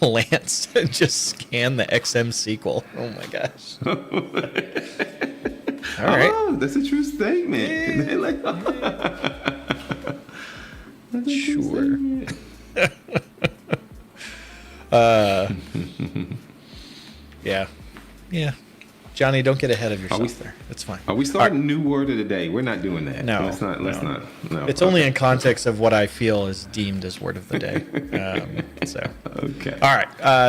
Lance just scan the XM sequel. Oh my gosh. All right. Oh, that's a true statement. Sure. Yeah. Johnny, don't get ahead of yourself there. It's fine. Are we starting a new word of the day? We're not doing that. No. Let's not. No. It's only in context of what I feel is deemed as word of the day. Okay. All right.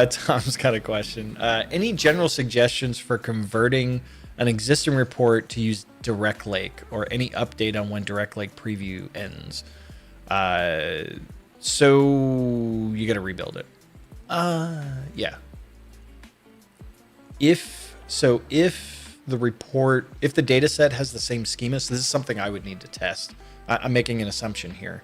Tom's got a question. Any general suggestions for converting an existing report to use Direct Lake, or any update on when Direct Lake preview ends? So you got to rebuild it. Yeah. If the data set has the same schema, so this is something I would need to test. I'm making an assumption here.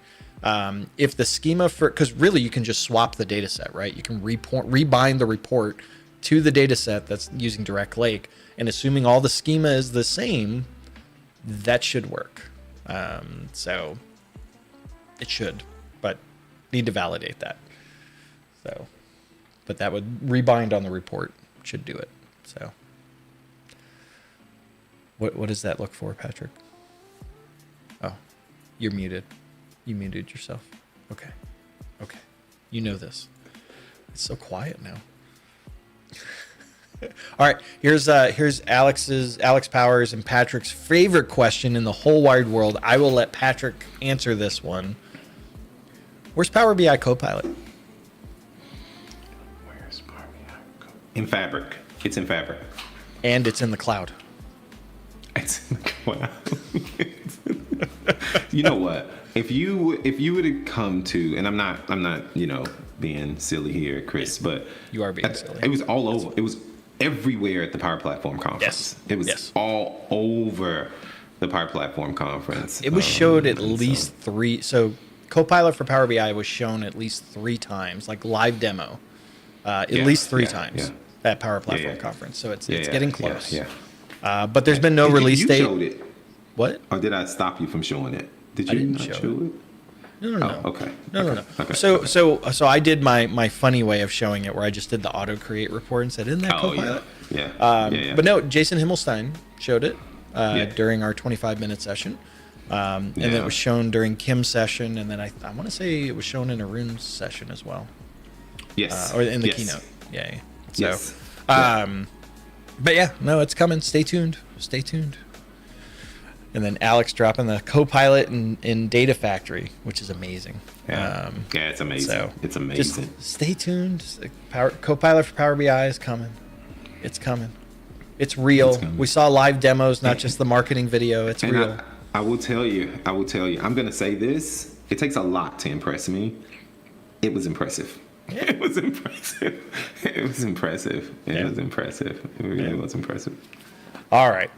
If the schema because really you can just swap the data set, right? You can rebind the report to the data set that's using Direct Lake, and assuming all the schema is the same, that should work. So it should, but need to validate that. So, but that would rebind on the report, should do it. So. What does that look for, Patrick? Oh, you're muted. You muted yourself. Okay. You know this. It's so quiet now. All right. Here's Alex Powers and Patrick's favorite question in the whole wide world. I will let Patrick answer this one. Where's Power BI Copilot? Where's Power BI? In Fabric. It's in Fabric. And it's in the cloud. Wow. You know what? If you were to come to, and I'm not being silly here, Chris, but you are being silly. It was all over. It was everywhere at the Power Platform Conference. Yes. It was all over the Power Platform Conference. It was showed at least three. So Copilot for Power BI was shown at least 3 times, like live demo, at least 3 times at Power Platform Conference. So it's getting close. But there's been no release date. You showed it. What? Or did I stop you from showing it? Did you not show it? No. Oh, okay. No. Okay. So I did my funny way of showing it, where I just did the auto create report and said, "Isn't that Copilot?" Yeah. But no, Jason Himmelstein showed it during our 25-minute session, and then it was shown during Kim's session, and then I want to say it was shown in Arun's session as well. Yes. Or in the keynote. Yeah. So, yes. But yeah, no, it's coming. Stay tuned. And then Alex dropping the Copilot in Data Factory, which is amazing. Yeah, it's amazing. So it's amazing. Just stay tuned. Copilot for Power BI is coming. It's coming. It's real. We saw live demos, not just the marketing video. It's real. I will tell you. I'm going to say this. It takes a lot to impress me. It was impressive. Yeah. It was impressive. It was impressive. It really was impressive. All right.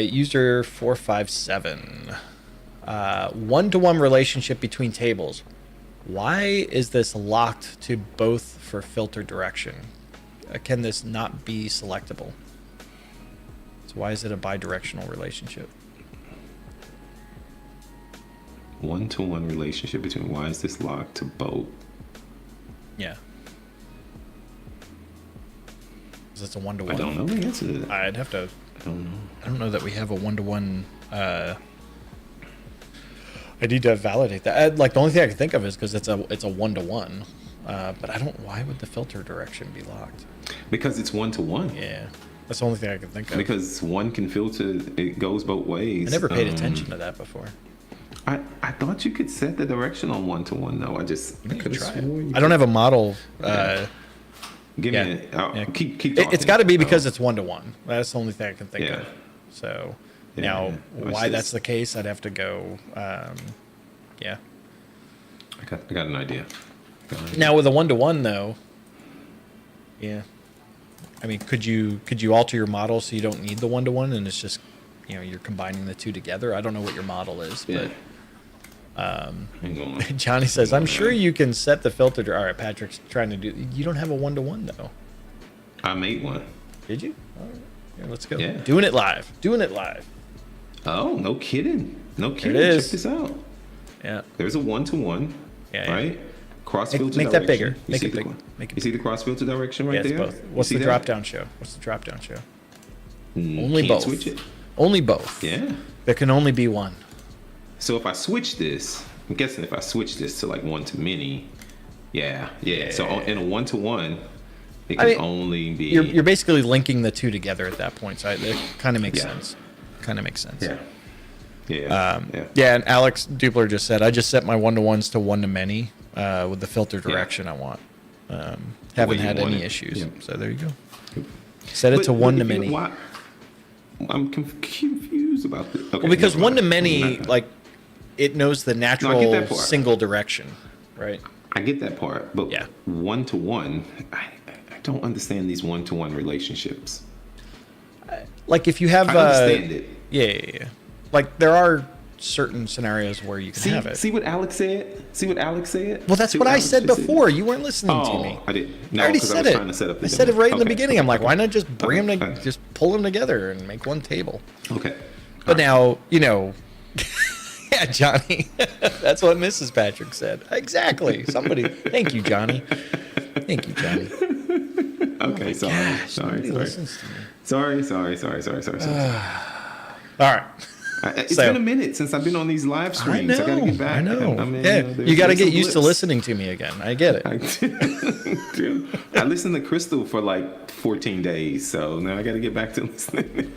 User 457. One-to-one relationship between tables. Why is this locked to both for filter direction? Can this not be selectable? So why is it a bidirectional relationship? One-to-one relationship between why is this locked to both? Yeah. Because it's a one-to-one. I don't know the answer to that. I'd have to. I don't know. I don't know that we have a one-to-one. I need to validate that. Like the only thing I can think of is because it's a one-to-one. But I don't. Why would the filter direction be locked? Because it's one-to-one. Yeah, that's the only thing I can think of. Because one can filter, it goes both ways. I never paid attention to that before. I thought you could set the direction on one-to-one though. I could have sworn. I don't have a model. Give Yeah. me Yeah. keep talking. It's got to be because it's one-to-one. That's the only thing I can think Yeah. of. So Yeah, now, yeah. Watch why this. that's the case, I'd have to go. Yeah. I got an idea. Now with a one-to-one though, yeah. I mean, could you alter your model so you don't need the one-to-one and it's just, you're combining the two together? I don't know what your model is, Yeah. but Hang on. Johnny says, I'm sure you can set the filter. All right, Patrick's trying to do. You don't have a one-to-one though. I made one. Did you? All right. Here, let's go. Yeah. Doing it live. Oh, no kidding. No kidding. is. Check this out. Yeah. There's a one-to-one, Yeah, right? Cross filter make direction. that bigger. You Make see it the- big. Make it You see the cross filter direction right Yeah, it's there? both. You What's see the that? drop down show? Only Can't both. switch it. Only both. Yeah. There can only be one. So if I switch this, I'm guessing if I switch this to like one to many, yeah. So in a one-to-one, it can only be. You're basically linking the two together at that point. So it kind of makes Yeah. sense. Kind of makes sense. Yeah. Yeah, and Alex Dupler just said, I just set my one-to-ones to one-to-many with the filter direction I want. Haven't you had want any it. issues. Yeah. So there you go. Set it to one-to-many. Why? I'm confused about this. Okay, Well, because never mind. one-to-many, like, it knows the natural that part. single direction, right? I get that part, but Yeah. one-to-one, I don't understand these one-to-one relationships. Like if you have, I understand it. Yeah. Like there are certain scenarios where you can have it. See what Alex said? Well, that's See what I Alex said just before. You weren't listening to Oh, me. I didn't. I No, already because I said was it. trying to set up the I said it demo. right in the Okay. beginning. I'm like, why not just bring them, Okay. just pull them together and make one table? Okay. But now, yeah, Johnny, that's what Mrs. Patrick said. Exactly. Somebody, thank you, Johnny. Thank you, Johnny. Okay, sorry. Gosh, nobody Sorry. listens to me. Sorry. All right. It's So- been a minute since I've been on these live streams. I gotta get back. I know. mean, Yeah, there's you got to been get some used to blips. listening to me again. I get it. I listened to Crystal for like 14 days, so now I got to get back to listening.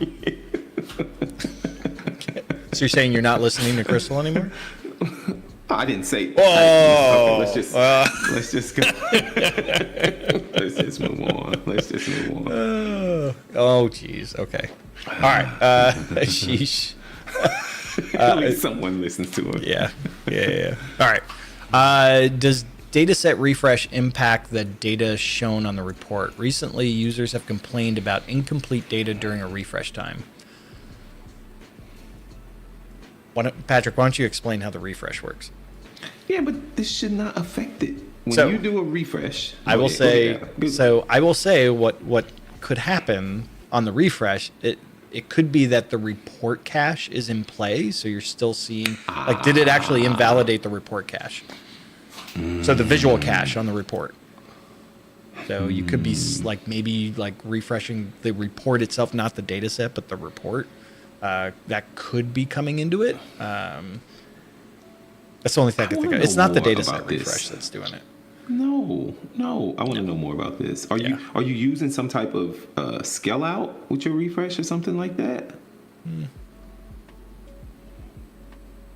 So you're saying you're not listening to Crystal anymore? I didn't say. Oh, let's just go. Let's just move on. Oh, geez. Okay. All right. Sheesh. At least someone listens to it. Yeah. All right. Does dataset refresh impact the data shown on the report? Recently, users have complained about incomplete data during a refresh time. Patrick, why don't you explain how the refresh works? Yeah, but this should not affect it. When So, you do a refresh, I will say. Go. So I will say what could happen on the refresh. It could be that the report cache is in play, so you're still seeing. Like, did it actually invalidate the report cache? So the visual cache on the report. So you could be like maybe like refreshing the report itself, not the data set, but the report. That could be coming into it. That's the only thing I can think of. It's not the data set refresh that's doing it. No. I want to know more about this. Are you using some type of scale out with your refresh or something like that?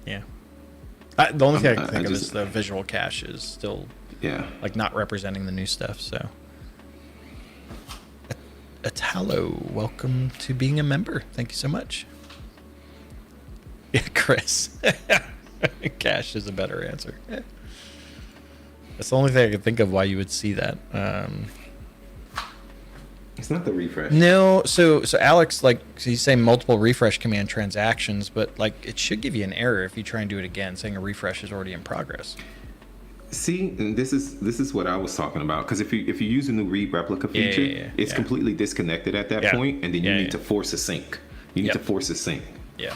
Yeah. The only thing I can think of is the visual cache is still like not representing the new stuff. So, Atalo, welcome to being a member. Thank you so much. Yeah, Chris. Cache is a better answer. Yeah. That's the only thing I can think of why you would see that. It's not the refresh. No, so Alex, like, so he's saying multiple refresh command transactions, but like it should give you an error if you try and do it again, saying a refresh is already in progress. See, and this is what I was talking about. Because if you use a new read replica feature, it's completely disconnected at that point, and then you need to force a sync. You need to force a sync. Yeah.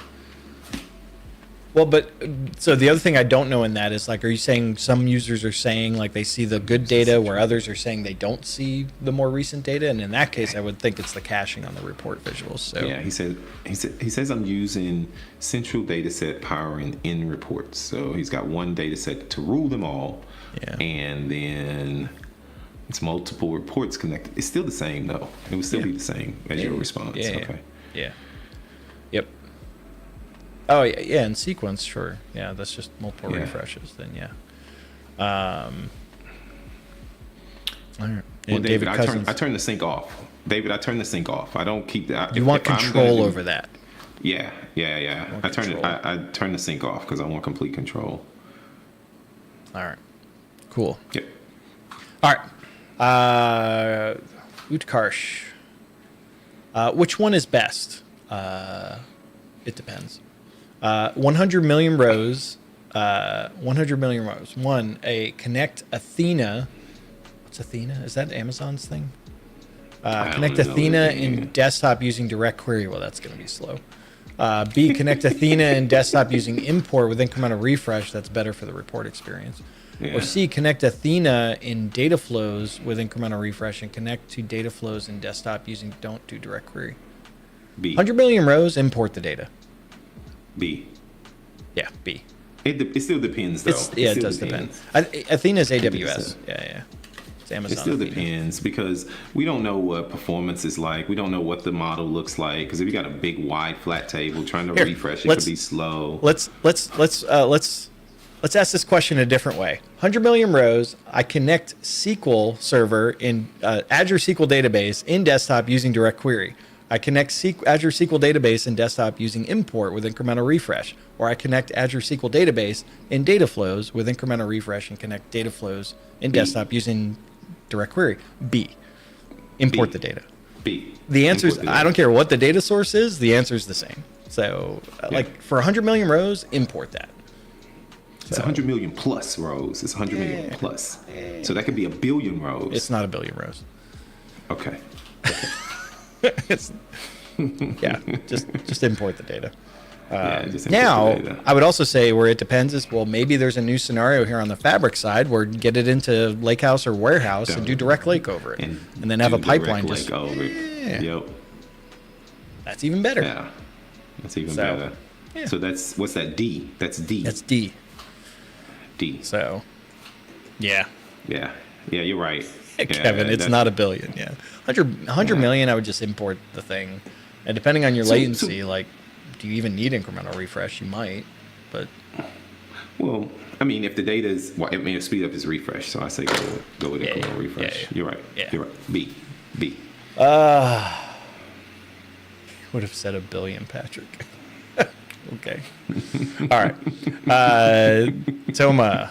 Well, but so the other thing I don't know in that is, like, are you saying some users are saying like they see the good data where others are saying they don't see the more recent data? And in that case, I would think it's the caching on the report visuals. So yeah, he says I'm using central data set powering in reports. So he's got one data set to rule them all. Yeah. And then it's multiple reports connected. It's still the same though. It would still be the same as your response. Yeah. Okay. Yeah. Yep. Oh yeah, in sequence, sure. Yeah, that's just multiple refreshes. Then yeah. All right. Well, David, I turn the sync off. David, I turn the sync off. I don't keep that. You want control over that? Yeah. I turn the sync off because I want complete control. All right. Cool. Yep. All right. Utkarsh. Which one is best? It depends. 100 million rows. 100 million rows. One, a Connect Athena. What's Athena? Is that Amazon's thing? Connect Athena in desktop using direct query. Well, that's going to be slow. B, connect Athena in desktop using import with incremental refresh. That's better for the report experience. Yeah. Or C, connect Athena in data flows with incremental refresh and connect to data flows in desktop using don't do direct query. B. 100 million rows, import the data. B. Yeah, B. It still depends, though. It does depend. Athena's AWS. Yeah. It's Amazon. It still Athena. depends because we don't know what performance is like. We don't know what the model looks like. Because if you got a big, wide, flat table, trying to refresh it could be slow. Let's ask this question a different way. 100 million rows. I connect SQL Server in Azure SQL Database in desktop using direct query. I connect Azure SQL Database in desktop using import with incremental refresh. Or I connect Azure SQL Database in data flows with incremental refresh and connect data flows in desktop using direct query. B. Import the data. B. The answer is, I don't care what the data source is, the answer is the same. So, like, for 100 million rows, import that. It's 100 million plus rows. It's 100 million plus. So that could be a billion rows. It's not a billion rows. Okay. Just import the data. Just import now, the data. I would also say where it depends is, well, maybe there's a new scenario here on the Fabric side where get it into Lakehouse or Warehouse and do direct lake over it. And then have a pipeline just... over it. Yep. That's even better. Yeah. That's even better. Yeah. So what's that, D? That's D. That's D. D. So, yeah. Yeah, you're right. Kevin, it's not a billion. Yeah, 100 million. I would just import the thing, and depending on your latency, like, do you even need incremental refresh? You might, but well, I mean, if the data is, it may speed up his refresh. So I say go with incremental refresh. Yeah. You're right. Yeah. You're right. B. Would have said a billion, Patrick. Okay. All right. Toma.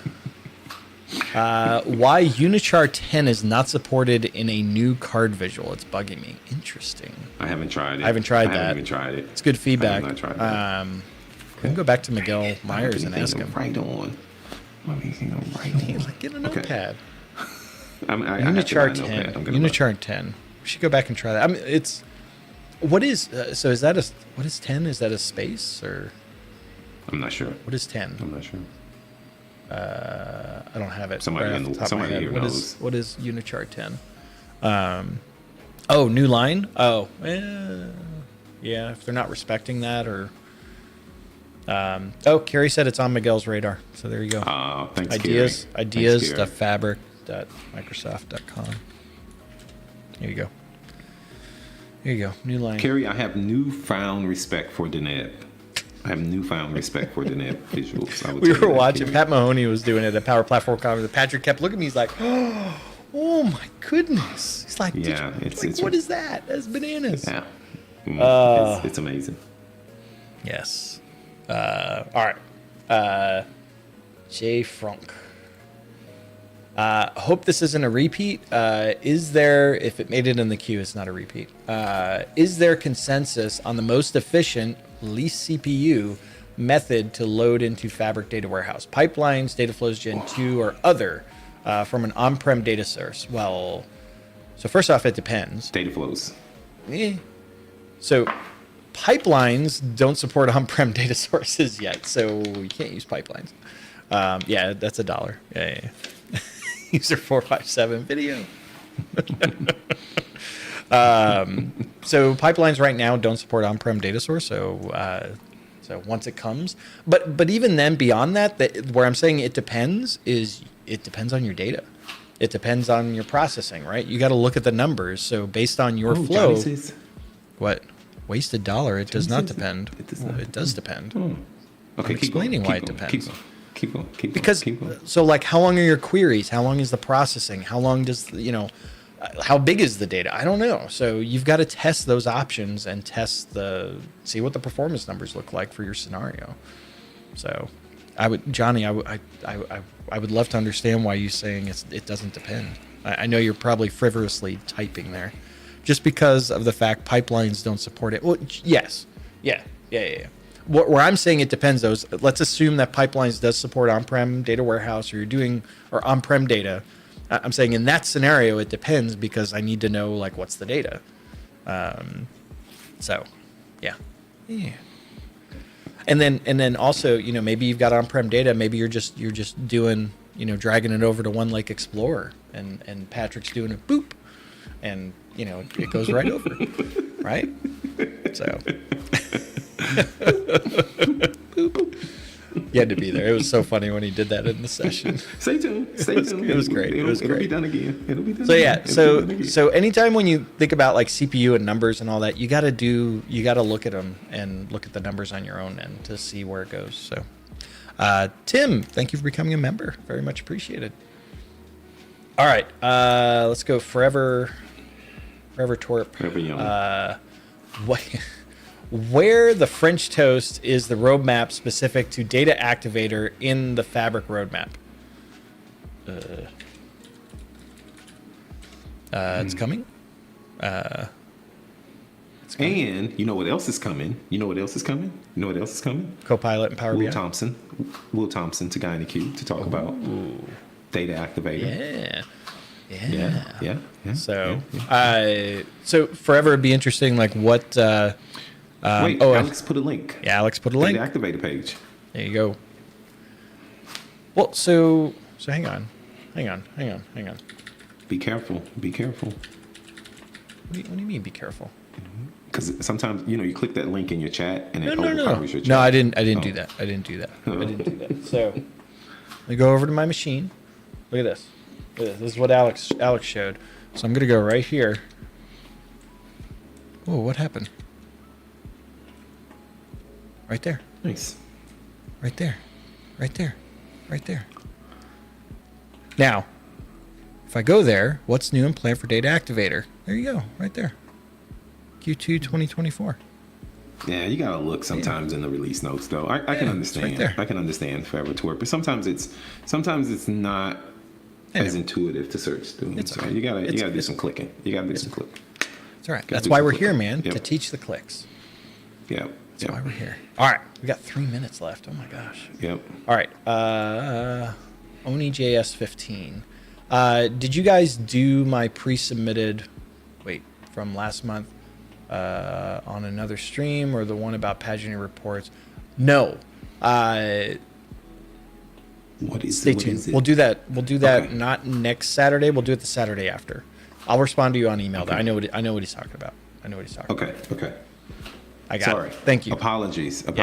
Why Unichar 10 is not supported in a new card visual? It's bugging me. Interesting. I haven't tried it. I haven't tried that. I haven't even tried it. It's good feedback. I have not tried that. We can go back to Miguel Myers and ask him. Right on. Get a notepad. Unichar 10. Unichar 10. We should go back and try that. I mean, it's... What is... so is that a... What is 10? Is that a space or... I'm not sure. What is 10? I'm not sure. I don't have it. Somebody here knows. What is Unichar 10? New line? Yeah, if they're not respecting that or... Carrie said it's on Miguel's radar. So there you go. Thanks, Ideas, Carrie. ideas.fabric.microsoft.com. Here you go. Here you go. New line. Carrie, I have newfound respect for Deneb. visuals. We were watching. Pat Mahoney was doing it at Power Platform Conference. Patrick kept looking at me. He's like, "Oh my goodness!" He's like, "What is that? That's bananas." Yeah, it's amazing. Yes. All right. Jay Frunk. Hope this isn't a repeat. Is there, if it made it in the queue, it's not a repeat. Is there consensus on the most efficient, least CPU method to load into Fabric Data Warehouse. Pipelines, data flows Gen 2, or other from an on-prem data source. Well, so first off, it depends. Data flows. So pipelines don't support on-prem data sources yet, so you can't use pipelines. Yeah, that's $1. Yeah. User 457 video. So pipelines right now don't support on-prem data source. So once it comes, but even then, beyond that, where I'm saying it depends is it depends on your data. It depends on your processing, right? You got to look at the numbers. So based on your flow, Johnny says, what wasted $1? It does not says depend. it does not It does depend. Okay, I'm keep explaining going, why keep it going, depends. Keep going. Because keep going. so like, how long are your queries? How long is the processing? How long does how big is the data? I don't know. So you've got to test those options and see what the performance numbers look like for your scenario. So Johnny, I would love to understand why you're saying it doesn't depend. I know you're probably frivolously typing there, just because of the fact pipelines don't support it. Well, yes, yeah. Where I'm saying it depends, though, is let's assume that pipelines does support on-prem data warehouse, or on-prem data. I'm saying in that scenario, it depends, because I need to know like what's the data. So, yeah. And then also, maybe you've got on-prem data. Maybe you're just doing, dragging it over to One Lake Explorer, and Patrick's doing a boop, and it goes right over, right? So. You had to be there. It was so funny when he did that in the session. Stay tuned. It was great. It'll be done again. So yeah, so anytime when you think about like CPU and numbers and all that, you got to look at them and look at the numbers on your own end to see where it goes. So, Tim, thank you for becoming a member. Very much appreciated. All right, let's go Forever Twerp. Forever Young. Where the French toast is the roadmap specific to data activator in the Fabric roadmap. It's coming. And you know what else is coming? Copilot and Power BI. Will Thompson to Guy in the Cube to talk about data activator. Yeah. So, so forever it'd be interesting, like what. Wait, Alex put a link. Yeah, Alex put a link. Data activator page. There you go. Well, so hang on. Be careful. What do you mean? Be careful. Because sometimes you click that link in your chat and it No. overpowers your chat. No, I didn't do that. I didn't do that. So let me go over to my machine. Look at this. This is what Alex showed. So I'm gonna go right here. Oh, what happened? Right there. Nice. Right there. Now, if I go there, what's new and planned for data activator? There you go, right there. Q2 2024. Yeah, you gotta look sometimes in the release notes, though. I can understand. Right there. I can understand Forever Twerp, but sometimes it's not as intuitive to search through. It's So okay. you gotta do some clicking. It's all right. That's why we're here, man, to teach the clicks. Yeah. That's why we're here. All right, we got 3 minutes left. Oh my gosh. Yep. All right. OniJS 15. Did you guys do my pre-submitted, from last month on another stream, or the one about paginated reports? No. Stay tuned. We'll do that. Okay. Not next Saturday. We'll do it the Saturday after. I'll respond to you on email. Okay. I know what he's talking about. Okay. I got Sorry. it. Thank you. Apologies. It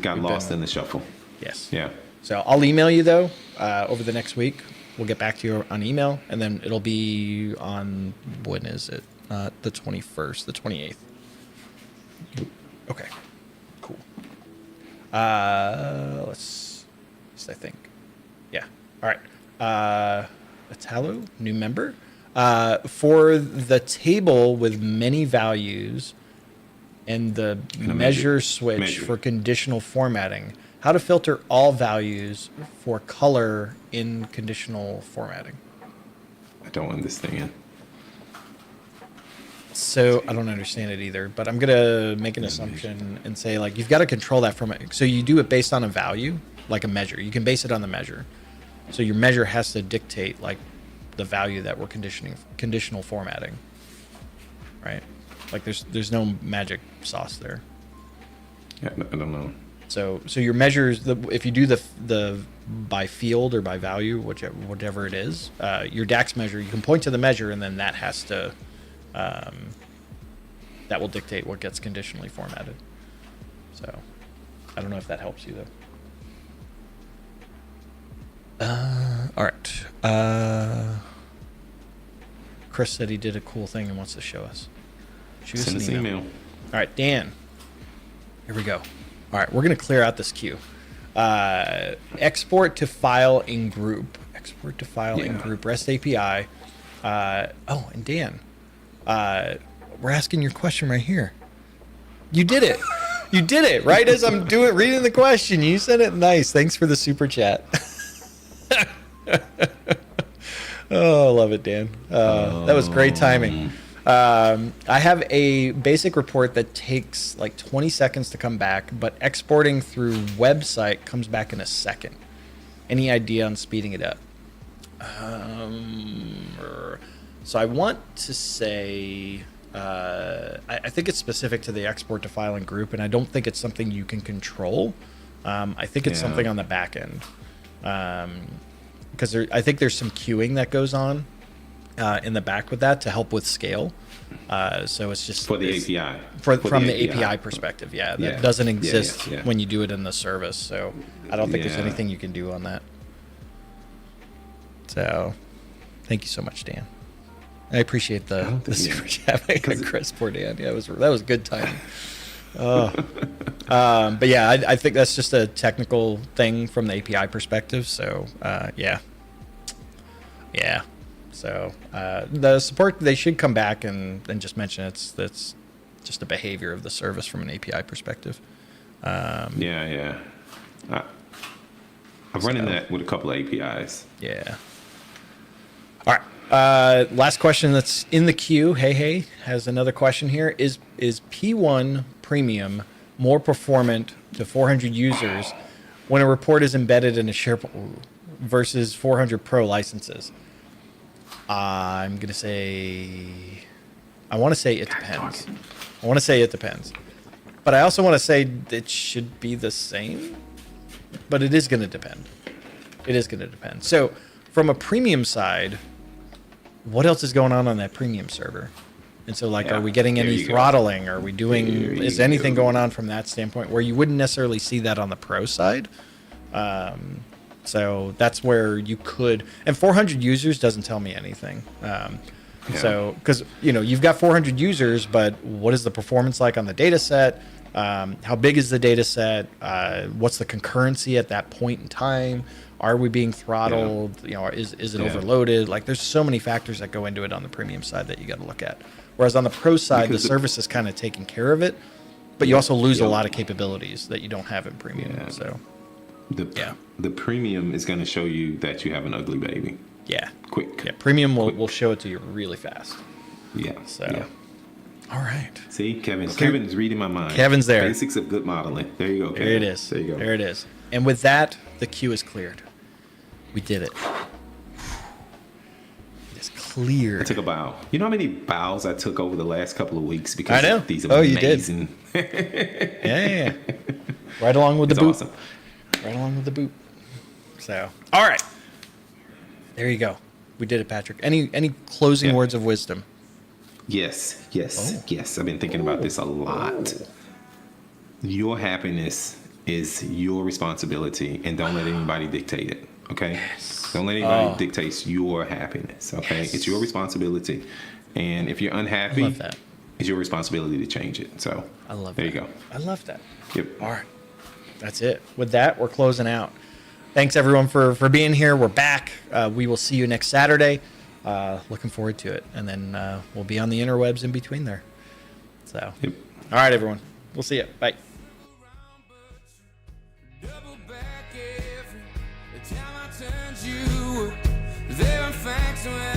got lost in the shuffle. Yes. Yeah. So I'll email you, though, over the next week. We'll get back to you on email, and then it'll be on, when is it? Not the 21st, the 28th. Okay. Cool. Let's I think. Yeah. All right. Italo, new member. For the table with many values and the measure switch for conditional formatting, how to filter all values for color in conditional formatting. I don't understand. So I don't understand it either, but I'm gonna make an assumption and say like you've got to control that from it. So you do it based on a value, like a measure. You can base it on the measure. So your measure has to dictate like the value that we're conditional formatting, right? Like there's no magic sauce there. Yeah, I don't know. So your measures, if you do the by field or by value, whatever it is, your DAX measure, you can point to the measure and then that has to, that will dictate what gets conditionally formatted. So I don't know if that helps you though. All right. Chris said he did a cool thing and wants to show us. Shoot Send us an email. All right, Dan. Here we go. All right, we're going to clear out this queue. Export to file in group. Export to file in group. REST API. Oh, and Dan, we're asking your question right here. You did it. You did it right as I'm reading the question. You said it nice. Thanks for the super chat. Oh, I love it, Dan. That was great timing. I have a basic report that takes like 20 seconds to come back, but exporting through website comes back in a second. Any idea on speeding it up? So I want to say, I think it's specific to the export to file and group, and I don't think it's something you can control. I think it's something on the back end. Because I think there's some queuing that goes on in the back with that to help with scale. So it's just for the API. From the API perspective, that doesn't exist when you do it in the service. So I don't think there's anything you can do on that. So thank you so much, Dan. I appreciate the super chat. Chris, poor Dan. Yeah, that was good timing. But yeah, I think that's just a technical thing from the API perspective. So yeah. So the support, they should come back and just mention that's just a behavior of the service from an API perspective. I've run into that with a couple of APIs. Yeah. All right. Last question that's in the queue. Hey has another question here. Is P1 Premium more performant to 400 users when a report is embedded in a SharePoint versus 400 Pro licenses? I'm going to say, I want to say it depends. But I also want to say it should be the same, but it is going to depend. So from a premium side, what else is going on that premium server? And so are we getting any throttling? Are we doing, is anything going on from that standpoint where you wouldn't necessarily see that on the pro side? So that's where you could, and 400 users doesn't tell me anything. So, because, you've got 400 users, but what is the performance like on the data set? How big is the data set? What's the concurrency at that point in time? Are we being throttled? Is it overloaded? Like, there's so many factors that go into it on the premium side that you got to look at. Whereas on the pro side, the service is kind of taking care of it, but you also lose a lot of capabilities that you don't have in premium. So, the premium is going to show you that you have an ugly baby. Yeah. Quick. Yeah. Premium will show it to you really fast. Yeah. So. Yeah. All right. See, Kevin's reading my mind. Kevin's there. Basics of good modeling. There you go, Kevin. There it is. There you go. There it is. And with that, the queue is cleared. We did it. It's cleared. I took a bow. You know how many bows I took over the last couple of weeks because of these amazing. You did. Yeah. Right along with the boot. Awesome. Right along with the boot. So, all right. There you go. We did it, Patrick. Any closing words of wisdom? Yes. I've been thinking about this a lot. Your happiness is your responsibility, and don't let anybody dictate it. Okay? Yes. Don't let anybody dictate your happiness. Okay? Yes. It's your responsibility, and if you're unhappy, I love that. It's your responsibility to change it. So I love there that. you go. I love that. Yep. All right. That's it. With that, we're closing out. Thanks, everyone, for being here. We're back. We will see you next Saturday. Looking forward to it. And then we'll be on the interwebs in between there. So, Yep. All right, everyone. We'll see you. Bye. Double back every time I turned you. There are facts around.